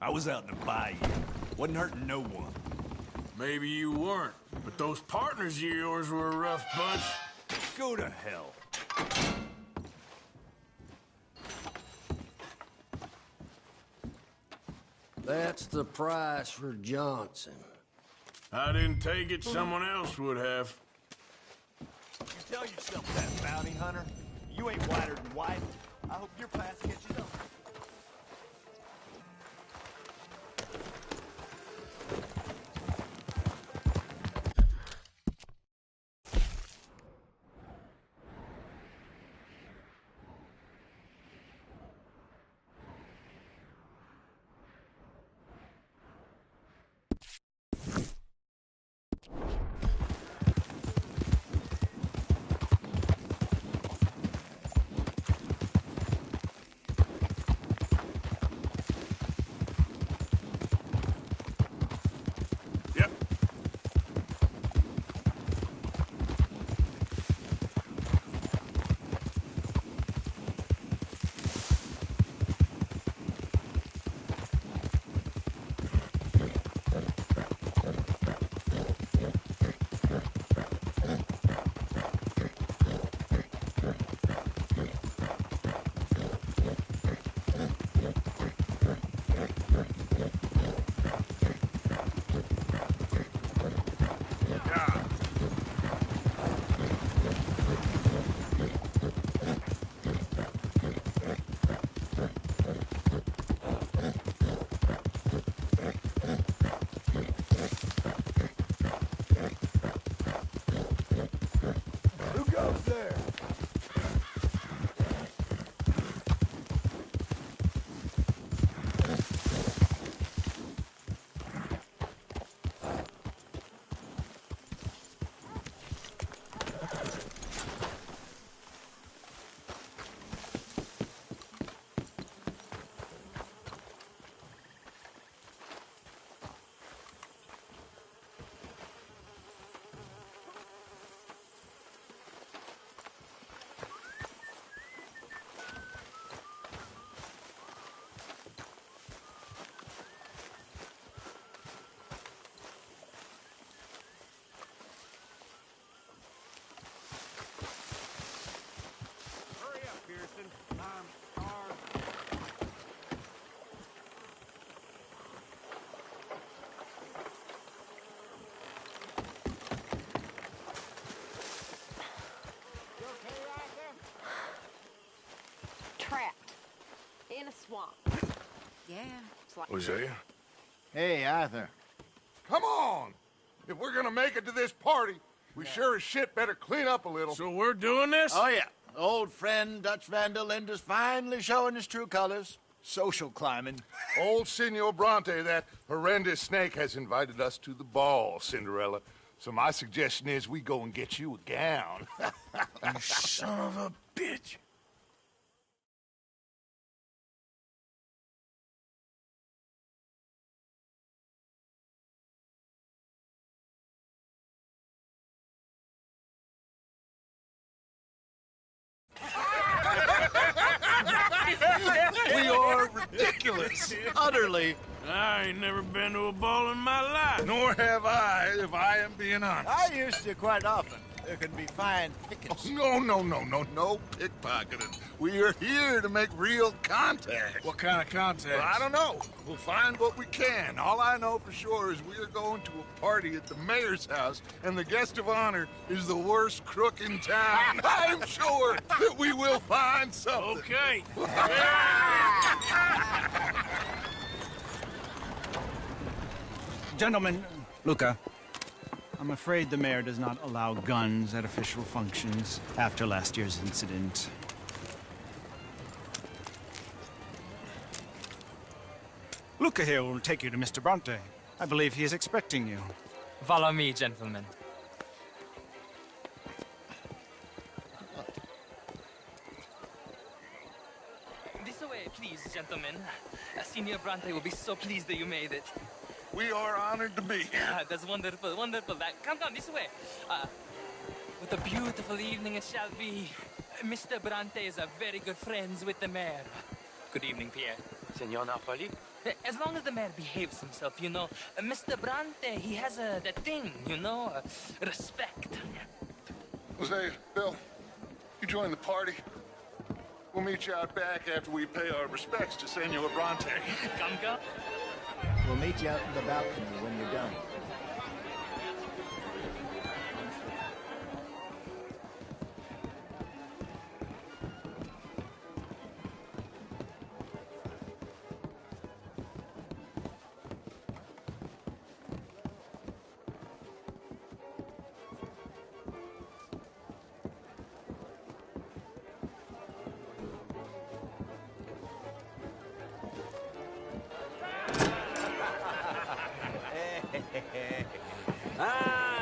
I was out in the bayou. Wasn't hurting no one. Maybe you weren't, but those partners of yours were a rough bunch. Go to hell. That's the price for Johnson. I didn't take it, someone else would have. You tell yourself that, bounty hunter. You ain't whiter than white. I hope your past catches up. Trapped. In a swamp. Yeah, it's like... Hosea? Hey, Arthur. Come on! If we're gonna make it to this party, we sure as shit better clean up a little. So we're doing this? Oh, yeah. Old friend Dutch Van der Linde's finally showing his true colors. Social climbing. Old Senor Bronte, that horrendous snake, has invited us to the ball, Cinderella. So my suggestion is we go and get you a gown. You son of a bitch. We are ridiculous. Utterly. I ain't never been to a ball in my life. Nor have I, if I am being honest. I used to quite often. There can be fine pickets. Oh, no pickpocketing. We are here to make real contact. What kind of contact? Well, I don't know. We'll find what we can. All I know for sure is we are going to a party at the mayor's house, and the guest of honor is the worst crook in town. I'm sure that we will find something. Okay. Gentlemen, Luca, I'm afraid the mayor does not allow guns at official functions after last year's incident. Luca here will take you to Mr. Bronte. I believe he is expecting you. Follow me, gentlemen. This way, please, gentlemen. Senior Bronte will be so pleased that you made it. We are honored to be here. That's wonderful, wonderful. Come, this way. What a beautiful evening it shall be. Mr. Bronte is a very good friends with the mayor. Good evening, Pierre. Senor Napoli? As long as the mayor behaves himself, you know. Mr. Bronte, he has that thing, you know, respect. Jose, Bill, you join the party. We'll meet you out back after we pay our respects to Senor Bronte. Come. We'll meet you out in the balcony when you're done.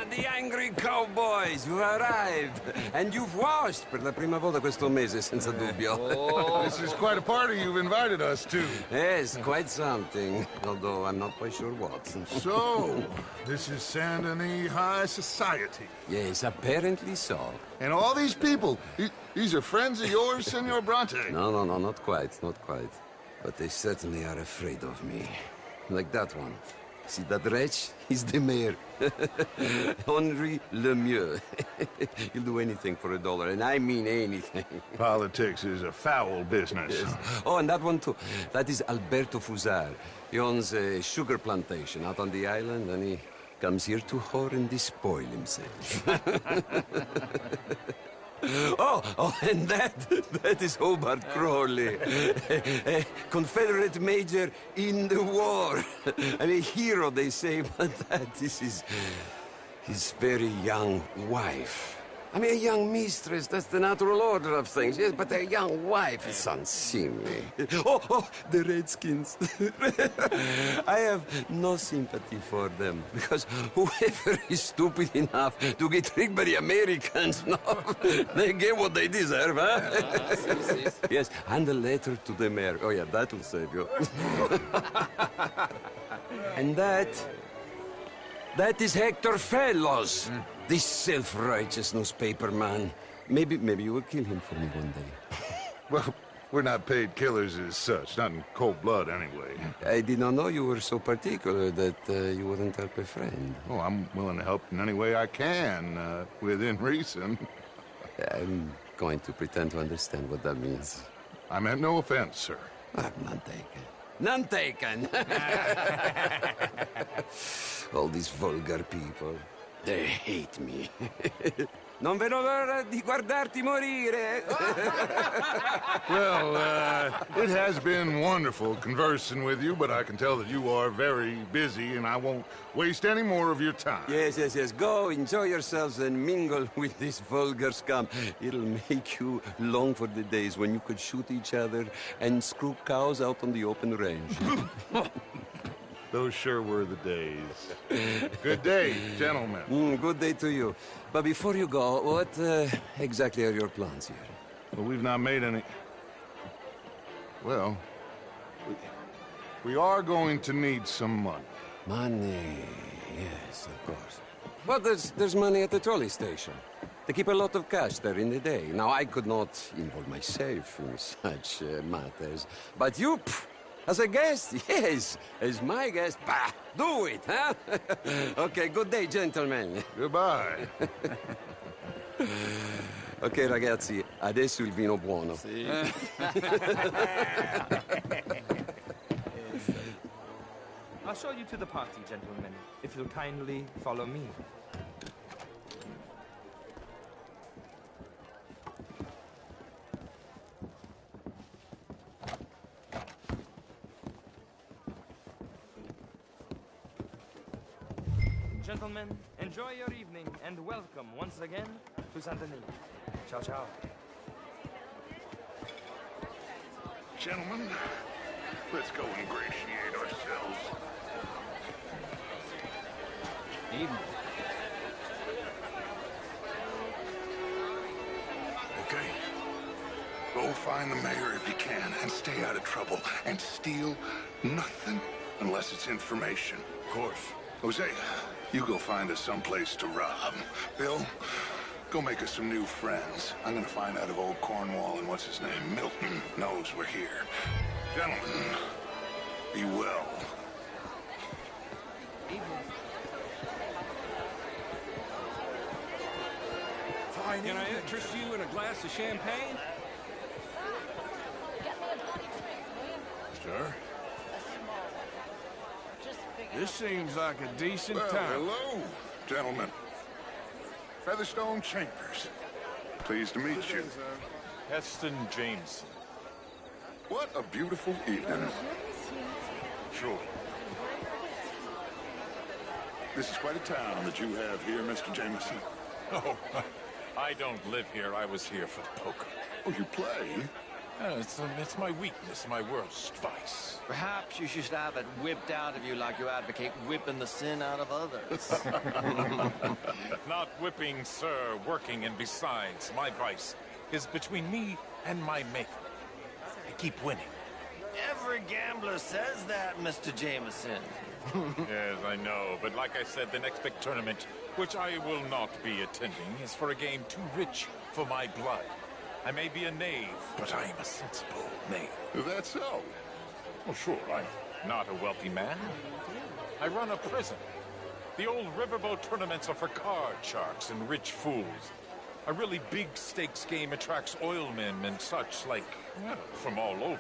The angry cowboys, you've arrived. And you've washed per la prima volta questo mese, senza dubbio. Oh, this is quite a party you've invited us to. Yes, quite something. Although I'm not quite sure what. So, this is Saint Denis High Society. Yes, apparently so. And all these people, these are friends of yours, Senor Bronte? No, not quite. But they certainly are afraid of me. Like that one. See that wretch? He's the mayor. Henri Lemieux. He'll do anything for $1, and I mean anything. Politics is a foul business. Yes. Oh, and that one too. That is Alberto Fusar. He owns a sugar plantation out on the island, and he comes here to whore and despoil himself. Oh, and that is Hobart Crawley, a Confederate major in the war. I mean, a hero, they say, but that is his very young wife. I mean, a young mistress, that's the natural order of things, yes, but a young wife is unseemly. Oh, the Redskins. I have no sympathy for them, because whoever is stupid enough to get tricked by the Americans, no, they get what they deserve, huh? Yes, and a letter to the mayor. Oh, yeah, that will save you. And that is Hector Fellows. This self-righteous newspaper man. Maybe you will kill him for me one day. Well, we're not paid killers as such, not in cold blood anyway. I did not know you were so particular that you wouldn't help a friend. Oh, I'm willing to help in any way I can, within reason. I'm going to pretend to understand what that means. I meant no offense, sir. None taken. None taken! All these vulgar people. They hate me. Non vedo l'ora di guardarti morire. Well, it has been wonderful conversing with you, but I can tell that you are very busy, and I won't waste any more of your time. Yes. Go, enjoy yourselves, and mingle with this vulgar scum. It'll make you long for the days when you could shoot each other and screw cows out on the open range. Those sure were the days. Good day, gentlemen. Good day to you. But before you go, what exactly are your plans here? Well, we've not made any... Well, we are going to need some money. Money, yes, of course. But there's money at the trolley station. They keep a lot of cash there in the day. Now, I could not involve myself in such matters. But you... As a guest? Yes. As my guest? Bah, do it, huh? Okay, good day, gentlemen. Goodbye. Ok, ragazzi, adesso il vino buono. Sì. I'll show you to the party, gentlemen, if you'll kindly follow me. Gentlemen, enjoy your evening and welcome once again to Saint Denis. Ciao, ciao. Gentlemen, let's go ingratiate ourselves. Evening. Okay. Go find the mayor if you can and stay out of trouble. And steal nothing unless it's information. course. Hosea, you go find us someplace to rob. Bill, go make us some new friends. I'm gonna find out if old Cornwall and what's his name, Milton, knows we're here. Gentlemen, be well. Can I interest you in a glass of champagne? Sir? This seems like a decent Well, time. hello, gentlemen. Featherstone Chambers. Pleased to meet you. Heston Jameson. What a beautiful evening. Sure. This is quite a town that you have here, Mr. Jameson. Oh, I don't live here. I was here for poker. Oh, you play? It's my weakness, my worst vice. Perhaps you should have it whipped out of you like you advocate whipping the sin out of others. Not whipping, sir, working, and besides, my vice is between me and my maker. I keep winning. Every gambler says that, Mr. Jameson. Yes, I know, but like I said, the next big tournament, which I will not be attending, is for a game too rich for my blood. I may be a knave, but I am a sensible knave. Is that so? Well, sure, I'm not a wealthy man. I run a prison. The old riverboat tournaments are for card sharks and rich fools. A really big stakes game attracts oilmen and such, like, well, from all over.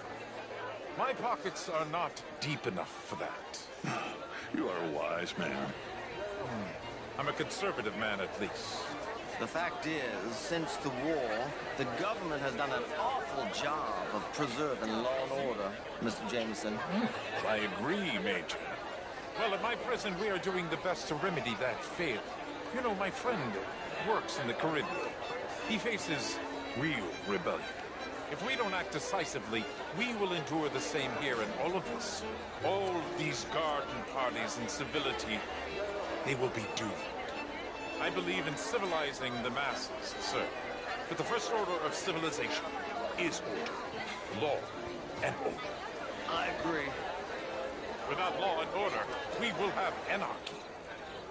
My pockets are not deep enough for that. You are a wise man. I'm a conservative man, at least. The fact is, since the war, the government has done an awful job of preserving law and order, Mr. Jameson. I agree, Major. Well, at my prison, we are doing the best to remedy that fail. You know, my friend works in the Caribbean. He faces real rebellion. If we don't act decisively, we will endure the same here, and all of us, all these garden parties and civility, they will be doomed. I believe in civilizing the masses, sir. But the first order of civilization is order. Law and order. I agree. Without law and order, we will have anarchy.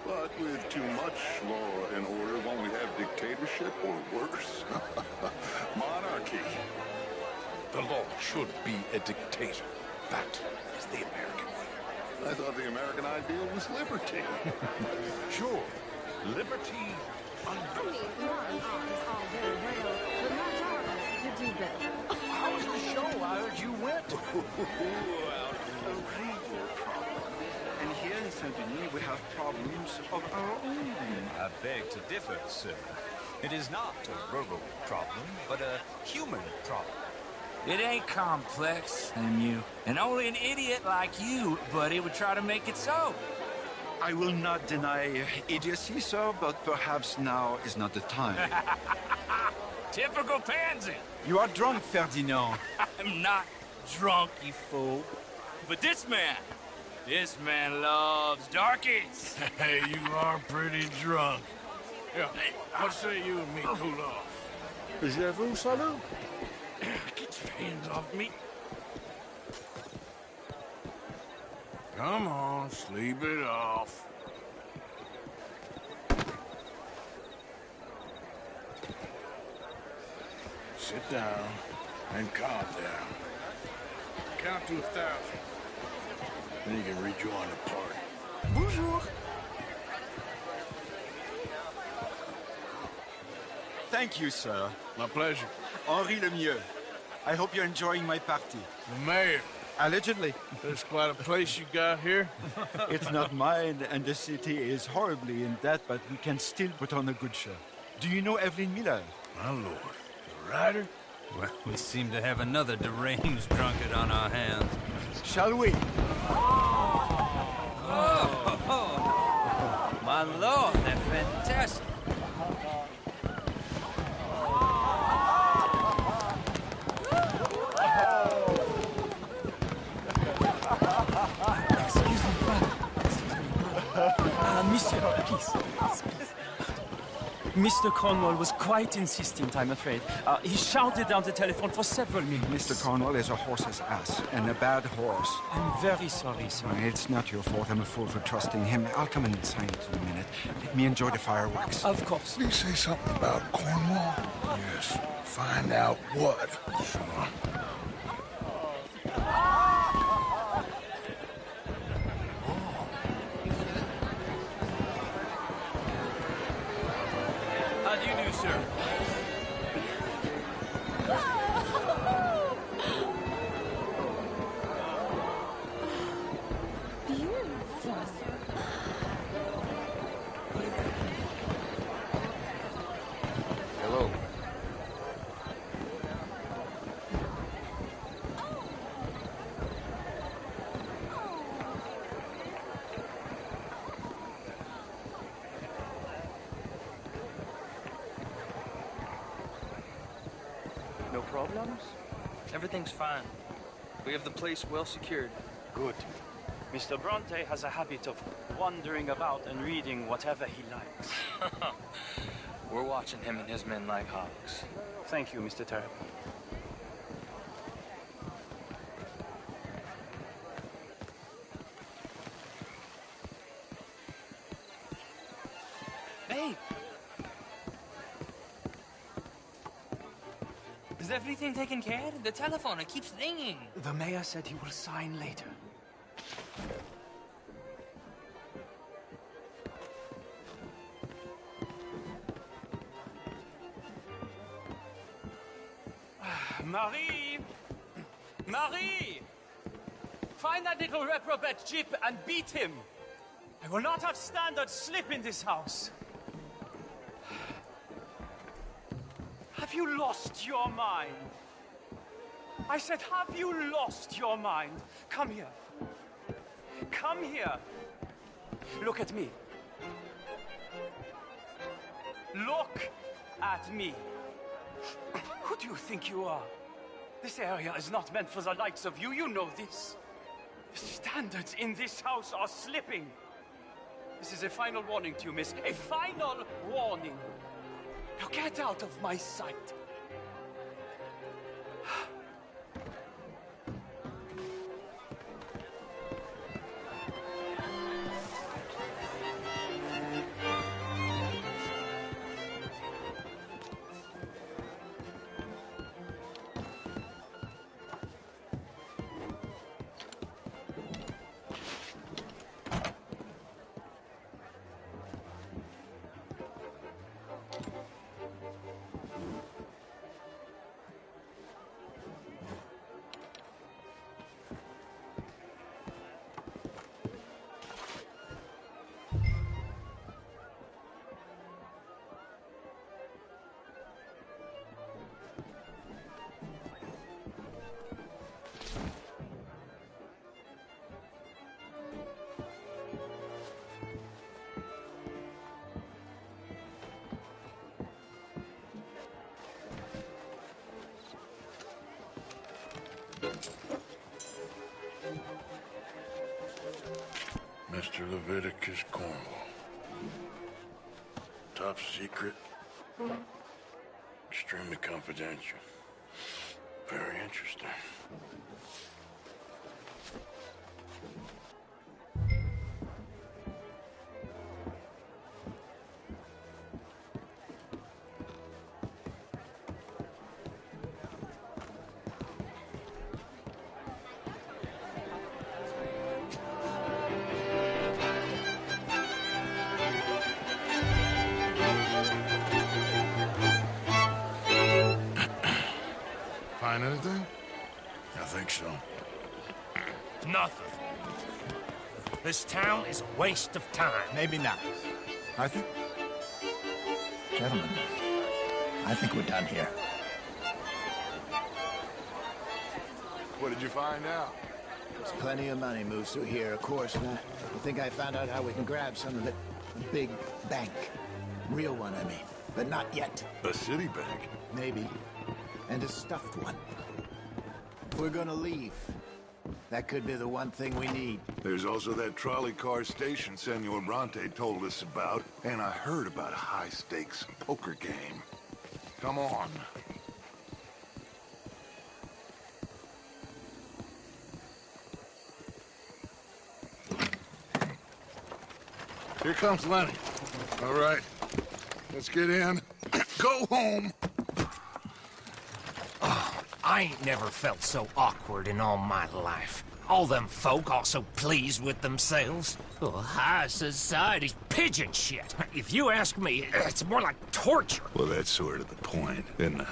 But with too much law and order, won't we have dictatorship or worse? Monarchy. The law should be a dictator. That is the American way. I thought the American ideal was liberty. Sure. Liberty under. How was the show? I heard you went. A real problem. And here in Saint-Denis, we have problems of our own. I beg to differ, sir. It is not a rural problem, but a human problem. It ain't complex, MU. And only an idiot like you, buddy, would try to make it so. I will not deny idiocy, sir, but perhaps now is not the time. Typical pansy. You are drunk, Ferdinand. I'm not drunk, you fool. But this man loves darkies. Hey, you are pretty drunk. Yeah, what say you and me cool off? Je vous salue. Get your hands off me. Come on, sleep it off. Sit down and calm down. Count to 1,000. Then you can rejoin the party. Bonjour. Thank you, sir. My pleasure. Henri Lemieux. I hope you're enjoying my party. The mayor. Allegedly. There's quite a place you got here. It's not mine, and the city is horribly in debt, but we can still put on a good show. Do you know Evelyn Miller? My lord. The writer? Well, we seem to have another deranged drunkard on our hands. Shall we? Oh, my lord, they're fantastic. Excuse me, brother. Monsieur, please. Mr. Cornwall was quite insistent, I'm afraid. He shouted down the telephone for several minutes. Mr. Cornwall is a horse's ass, and a bad horse. I'm very sorry, sir. It's not your fault. I'm a fool for trusting him. I'll come in silence in a minute. Let me enjoy the fireworks. Of course. Did he say something about Cornwall? Yes. Find out what. Sure. How do you do, sir? Beautiful. Hello. No problems? Everything's fine. We have the place well secured. Good. Mr. Bronte has a habit of wandering about and reading whatever he likes. We're watching him and his men like hawks. Thank you, Mr. Terrible. Hey! Is everything taken care of? The telephone, it keeps ringing. The mayor said he will sign later. Marie! Marie! Find that little reprobate Jeep and beat him. I will not have standard slip in this house. Have you lost your mind? I said, have you lost your mind? Come here. Come here. Look at me. Look at me. Who do you think you are? This area is not meant for the likes of you. You know this. The standards in this house are slipping. This is a final warning to you, miss. A final warning. Now get out of my sight. Mr. Leviticus Cornwall. Top secret. Extremely confidential. Very interesting. Find anything? I think so. Nothing. This town is a waste of time. Maybe not. I think... Gentlemen, I think we're done here. What did you find out? There's plenty of money moves through here, of course, and I think I found out how we can grab some of it. A big bank. Real one, I mean. But not yet. A city bank? Maybe. And a stuffed one. If we're gonna leave, That could be the one thing we need. There's also that trolley car station Senor Bronte told us about, and I heard about a high-stakes poker game. Come on. Here comes Lenny. All right, let's get in. Go home. Oh, I ain't never felt so awkward in all my life. All them folk all so pleased with themselves. Oh, high society's pigeon shit. If you ask me, it's more like torture. Well, that's sort of the point, isn't it?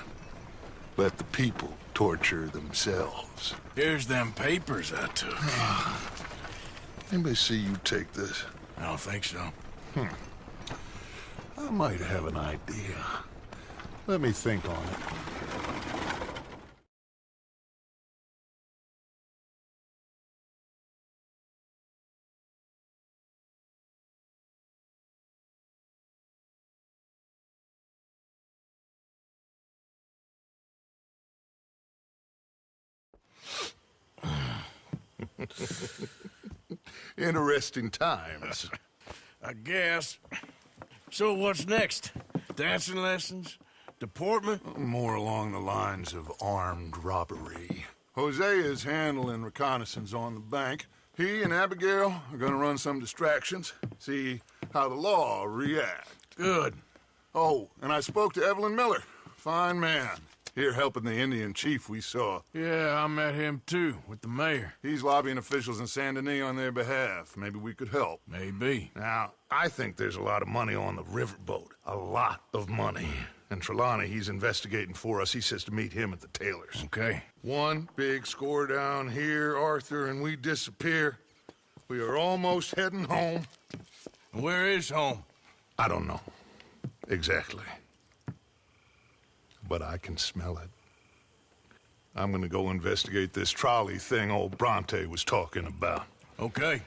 Let the people torture themselves. Here's them papers I took. Anybody see you take this? I don't think so. I might have an idea. Let me think on it. Interesting times. I guess. So what's next? Dancing lessons? Deportment? More along the lines of armed robbery. Jose is handling reconnaissance on the bank. He and Abigail are gonna run some distractions, see how the law reacts. Good. Oh, and I spoke to Evelyn Miller. Fine man. Here helping the Indian chief we saw. Yeah, I met him too, with the mayor. He's lobbying officials in Saint Denis on their behalf. Maybe we could help. Maybe. Now, I think there's a lot of money on the riverboat. A lot of money. And Trelawney, he's investigating for us. He says to meet him at the Taylor's. Okay. One big score down here, Arthur, and we disappear. We are almost heading home. Where is home? I don't know. Exactly. But I can smell it. I'm gonna go investigate this trolley thing old Bronte was talking about. Okay.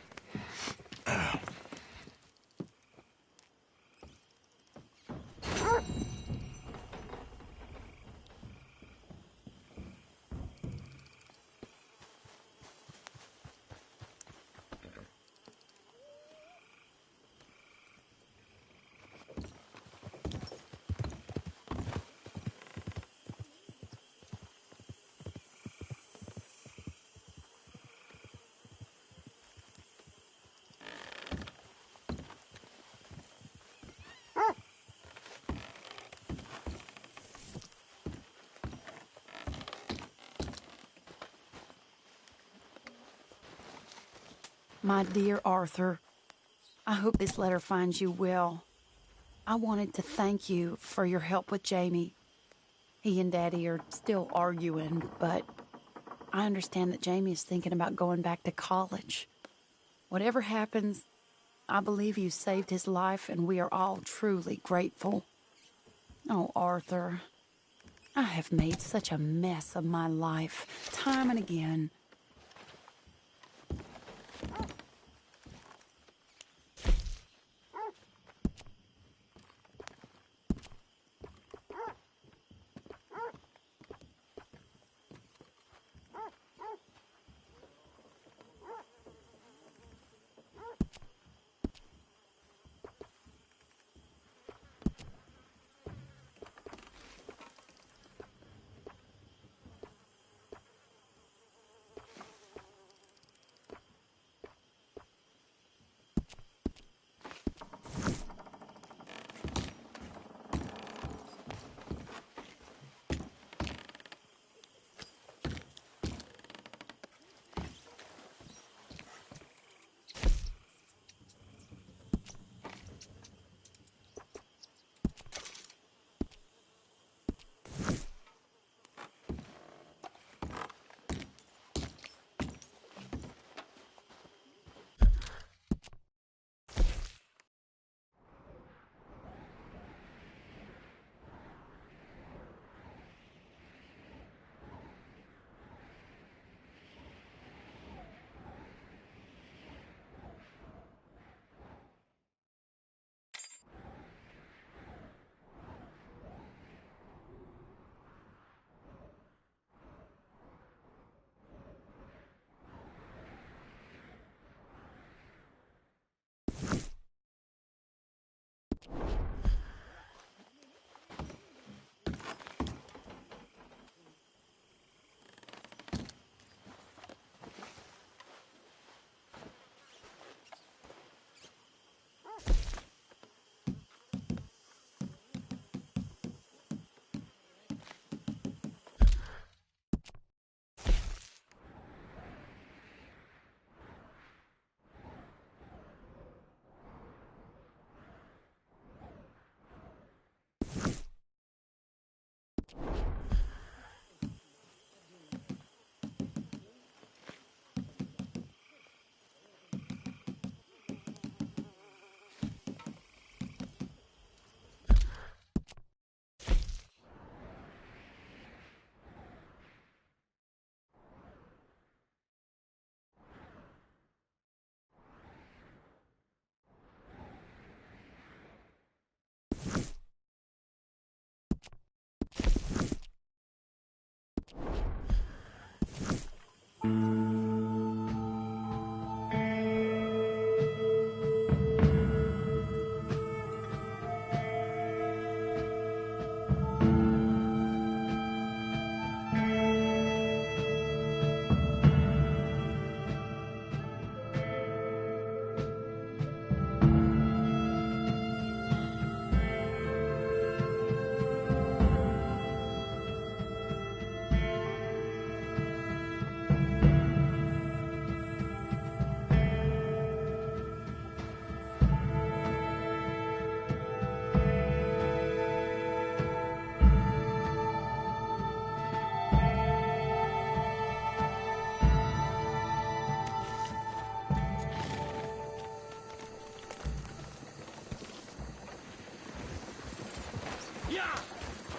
My dear Arthur, I hope this letter finds you well. I wanted to thank you for your help with Jamie. He and Daddy are still arguing, but I understand that Jamie is thinking about going back to college. Whatever happens, I believe you saved his life, and we are all truly grateful. Oh, Arthur, I have made such a mess of my life, time and again.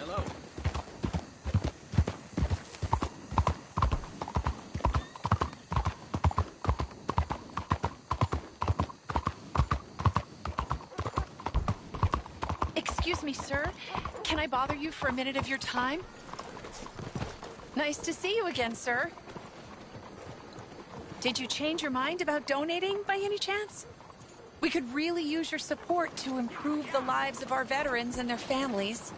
Hello. Excuse me, sir. Can I bother you for a minute of your time? Nice to see you again, sir. Did you change your mind about donating by any chance? We could really use your support to improve the lives of our veterans and their families.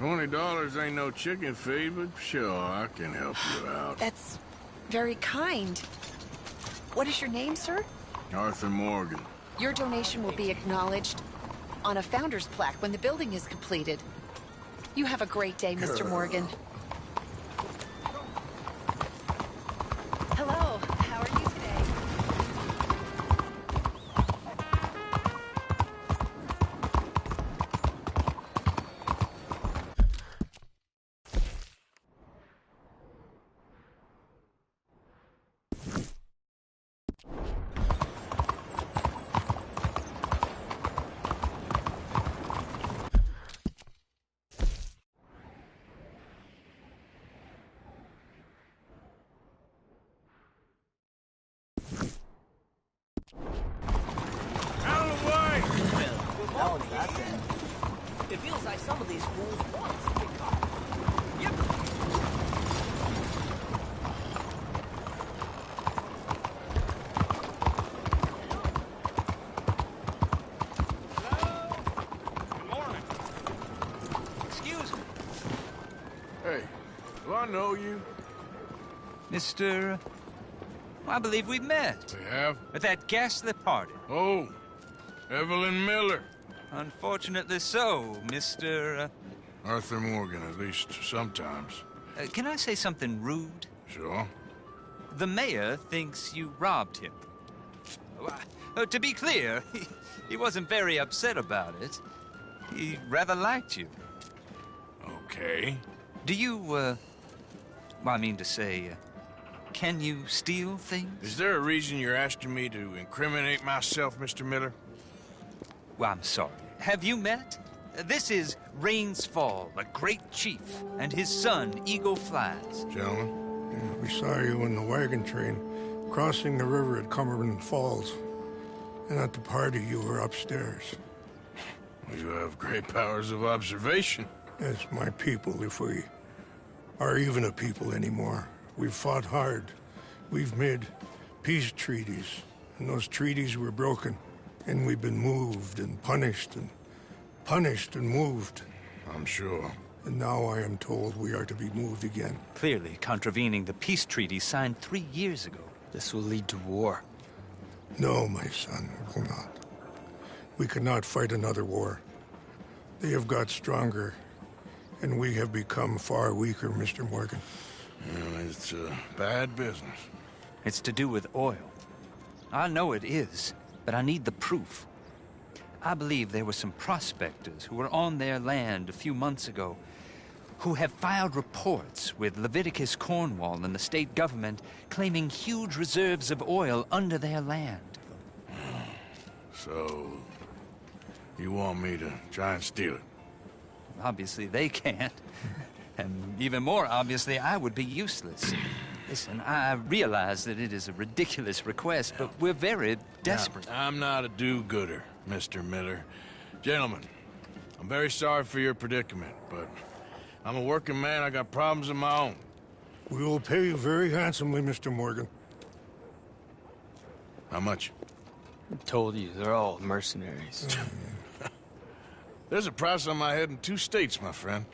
$20 ain't no chicken feed, but sure, I can help you out. That's very kind. What is your name, sir? Arthur Morgan. Your donation will be acknowledged on a founder's plaque when the building is completed. You have a great day, Mr. Morgan. Hello, how are you today? It feels like some of these fools want us to get caught. Yep. Good morning. Excuse me. Hey, do I know you? Mr. I believe we met. We have? At that ghastly party. Oh, Evelyn Miller. Unfortunately so, Mr. Arthur Morgan, at least sometimes. Can I say something rude? Sure. The mayor thinks you robbed him. To be clear, he wasn't very upset about it. He rather liked you. Okay. Do you, well, I mean to say, can you steal things? Is there a reason you're asking me to incriminate myself, Mr. Miller? Well, I'm sorry. Have you met? This is Rains Fall, a great chief, and his son, Eagle Flies. Gentlemen? Yeah, we saw you in the wagon train crossing the river at Cumberland Falls. And at the party, you were upstairs. You have great powers of observation. It's my people, if we are even a people anymore. We've fought hard. We've made peace treaties, and those treaties were broken. And we've been moved and punished and moved. I'm sure. And now I am told we are to be moved again. Clearly contravening the peace treaty signed 3 years ago. This will lead to war. No, my son, it will not. We cannot fight another war. They have got stronger, and we have become far weaker, Mr. Morgan. Well, it's bad business. It's to do with oil. I know it is. But I need the proof. I believe there were some prospectors who were on their land a few months ago who have filed reports with Leviticus Cornwall and the state government claiming huge reserves of oil under their land. So, you want me to try and steal it? Obviously they can't. And even more obviously, I would be useless. Listen, I realize that it is a ridiculous request, but we're very desperate. Now, I'm not a do-gooder, Mr. Miller. Gentlemen, I'm very sorry for your predicament, but I'm a working man. I got problems of my own. We will pay you very handsomely, Mr. Morgan. How much? I told you, they're all mercenaries. There's a price on my head in 2 states, my friend.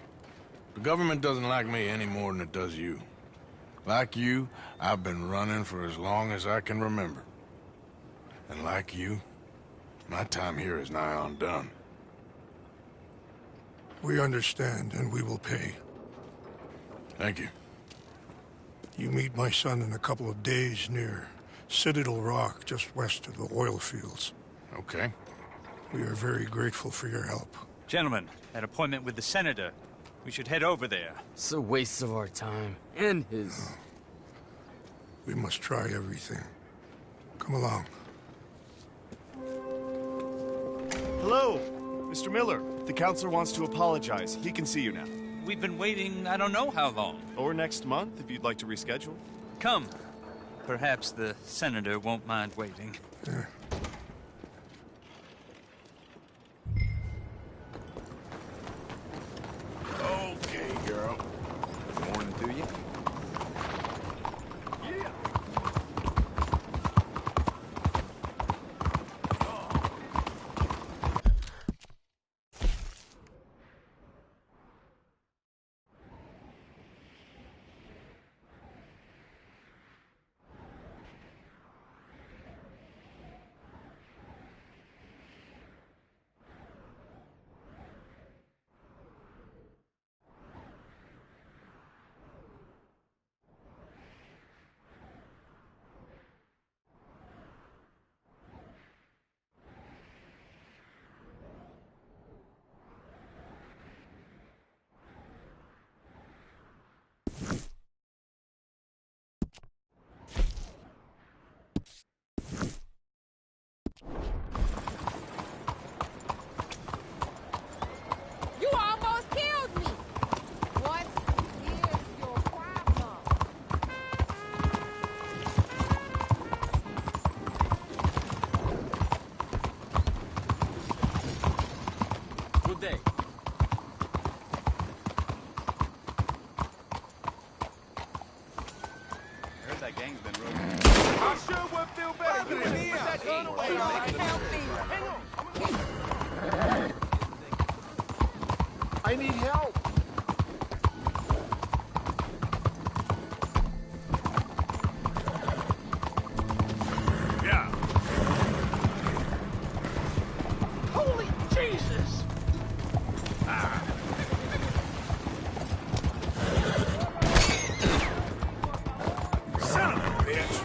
The government doesn't like me any more than it does you. Like you, I've been running for as long as I can remember. And like you, my time here is nigh on done. We understand, and we will pay. Thank you. You meet my son in a couple of days near Citadel Rock, just west of the oil fields. Okay. We are very grateful for your help. Gentlemen, that appointment with the senator. We should head over there. It's a waste of our time. And his. We must try everything. Come along. Hello, Mr. Miller. The counselor wants to apologize. He can see you now. We've been waiting I don't know how long. Or next month, if you'd like to reschedule. Come. Perhaps the senator won't mind waiting. Okay, girl. Morning to you. You almost killed me! What is your problem? Good day. I heard that gang's been rolling. I sure would feel better if you were here. That gun away. Help me. Hang on. I need help. Yeah. Holy Jesus! Son of a bitch.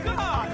God!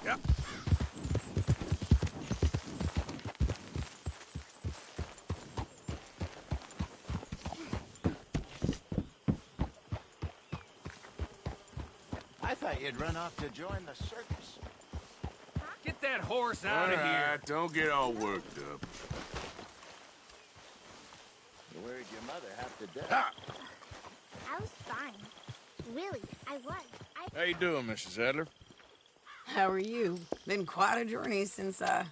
Yeah. I thought you'd run off to join the circus. Get that horse out of here. All right, don't get all worked up. Where'd your mother have to die? Ah! I was fine. Really, I was. How you doing, Mrs. Adler? How are you? Been quite a journey since I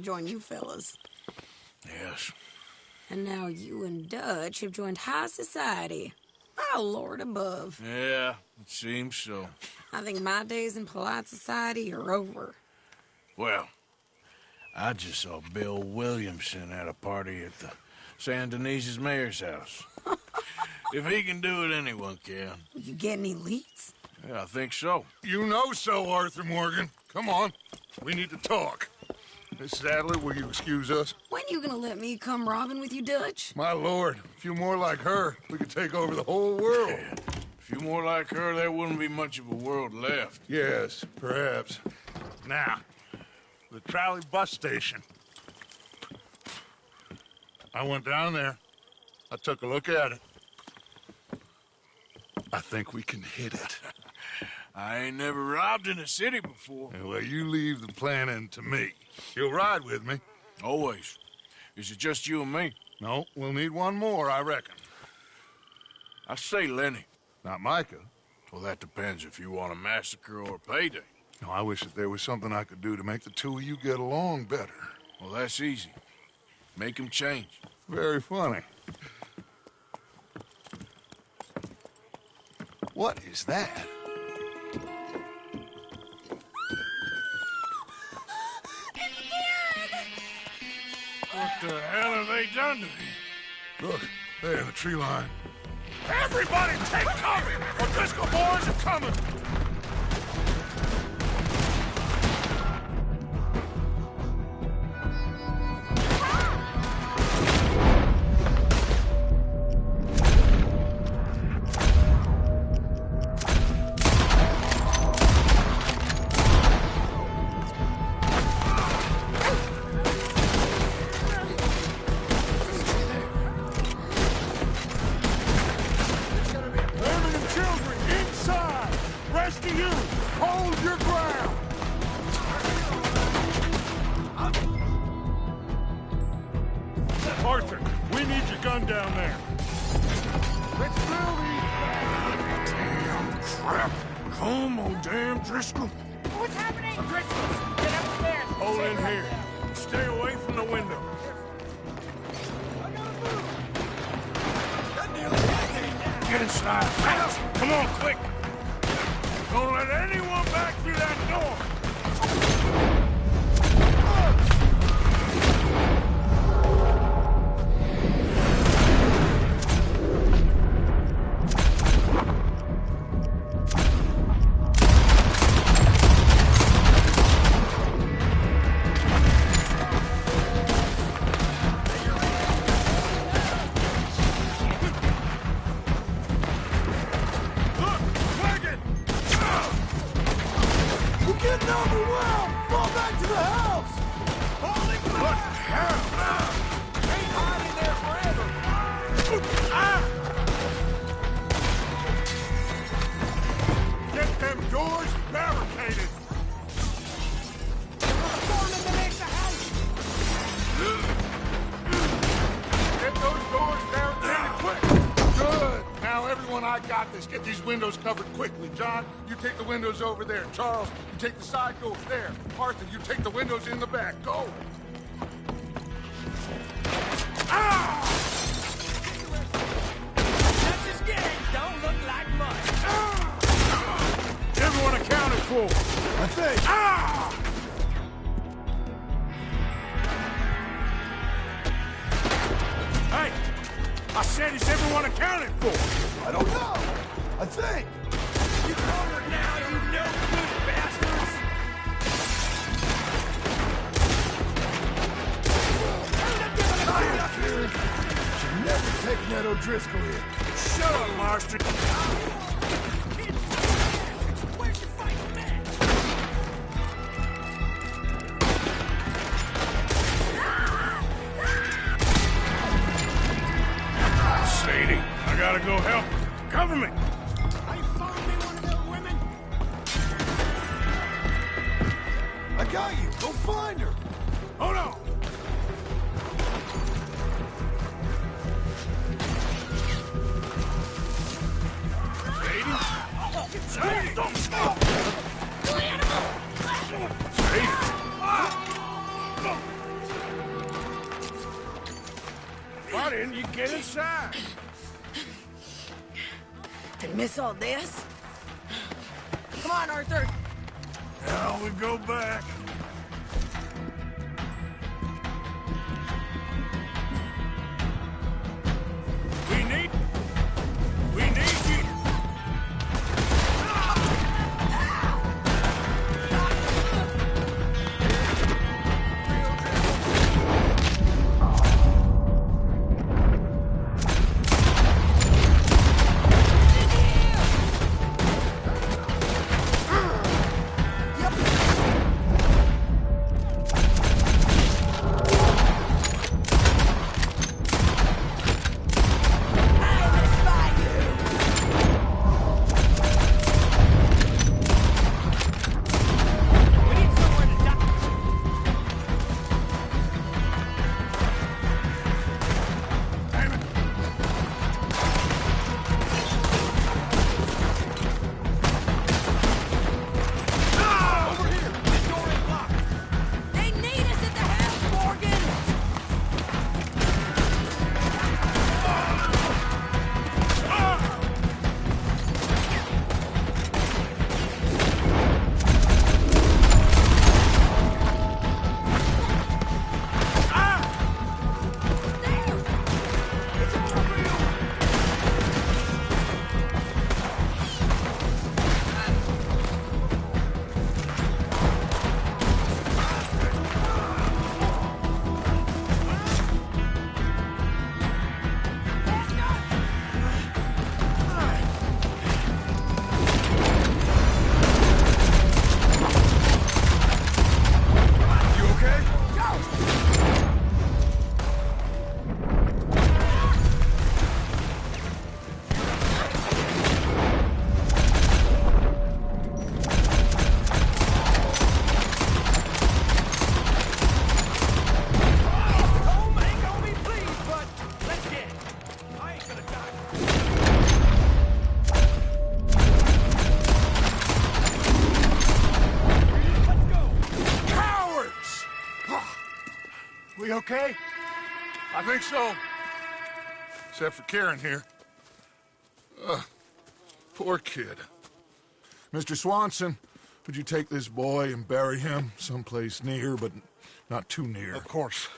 joined you fellas. Yes. And now you and Dutch have joined high society. Oh, Lord above. Yeah, it seems so. I think my days in polite society are over. Well, I just saw Bill Williamson at a party at the San Denise's mayor's house. If he can do it, anyone can. You get any leads? Yeah, I think so. You know so, Arthur Morgan. Come on. We need to talk. Mrs. Adler, will you excuse us? When you gonna let me come robbing with you, Dutch? My lord, a few more like her, we could take over the whole world. Yeah. A few more like her, there wouldn't be much of a world left. Yes, perhaps. Now, the trolley bus station. I went down there. I took a look at it. I think we can hit it. I ain't never robbed in a city before. Well, you leave the planning to me. You'll ride with me? Always. Is it just you and me? No, we'll need one more, I reckon. I say Lenny. Not Micah. Well, that depends if you want a massacre or a payday. No, I wish that there was something I could do to make the two of you get along better. Well, that's easy. Make him change. Very funny. What is that? What the hell have they done to me? Look, there in the tree line. Everybody take cover! O'Driscoll boys are coming! Arthur, we need your gun down there. Let's drill these. Damn crap. Come on, damn Driscoll. What's happening? Driscoll, get upstairs. Hold in here. Stay away from the window. Get inside. Fast. Come on, quick. Don't let anyone back through that door. Get these windows covered quickly. John, you take the windows over there. Charles, you take the side doors there. Arthur, you take the windows in the back. Go! Ah! That's his game. Don't look like much. Ah! Everyone accounted for. I think. Ah! Hey! I said, is everyone accounted for? I don't know. I think. You forward now, you no good bastards! Should never take Ned O'Driscoll in. Shut up, Marston. Where's your fighting man? Cover me! I found me one of their women! I got you! Go find her! Hold on! Why didn't you get inside? And miss all this? Come on, Arthur. Now we go back. We need you. We okay? I think so. Except for Karen here. Poor kid. Mr. Swanson, would you take this boy and bury him someplace near, but not too near? Of course.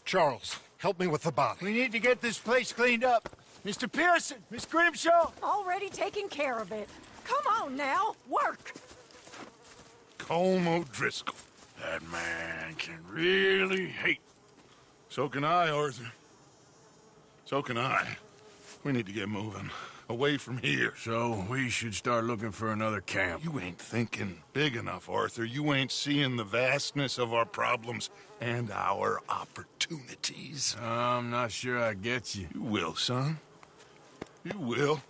Charles, help me with the body. We need to get this place cleaned up. Mr. Pearson, Miss Grimshaw. Already taking care of it. Come on now, work. Colm O'Driscoll. That man can really hate. So can I, Arthur. So can I. We need to get moving. Away from here. So we should start looking for another camp. You ain't thinking big enough, Arthur. You ain't seeing the vastness of our problems and our opportunities. I'm not sure I get you. You will, son. You will.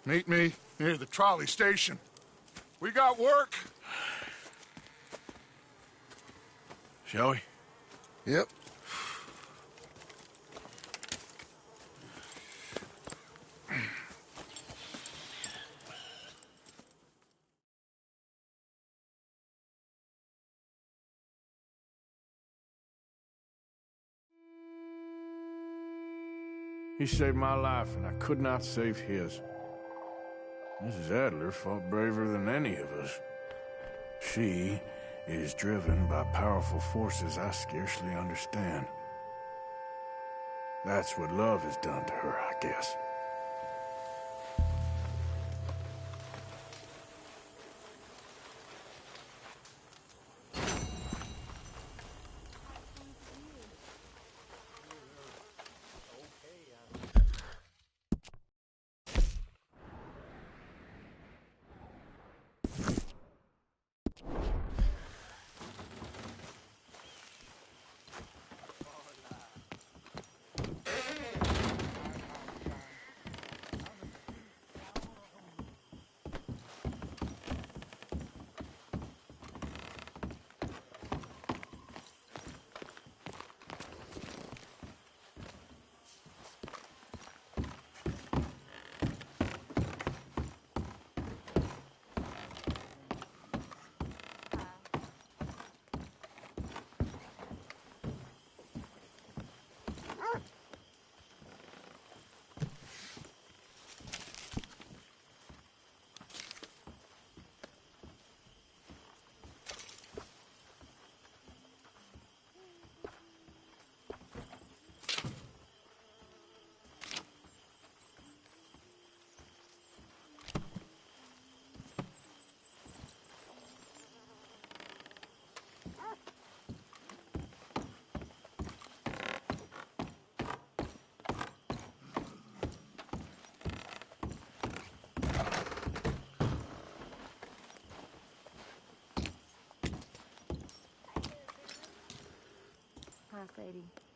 Meet me near the trolley station. We got work. Shall we? Yep. He saved my life, and I could not save his. Mrs. Adler fought braver than any of us. She is driven by powerful forces I scarcely understand. That's what love has done to her, I guess. Hi, Sadie.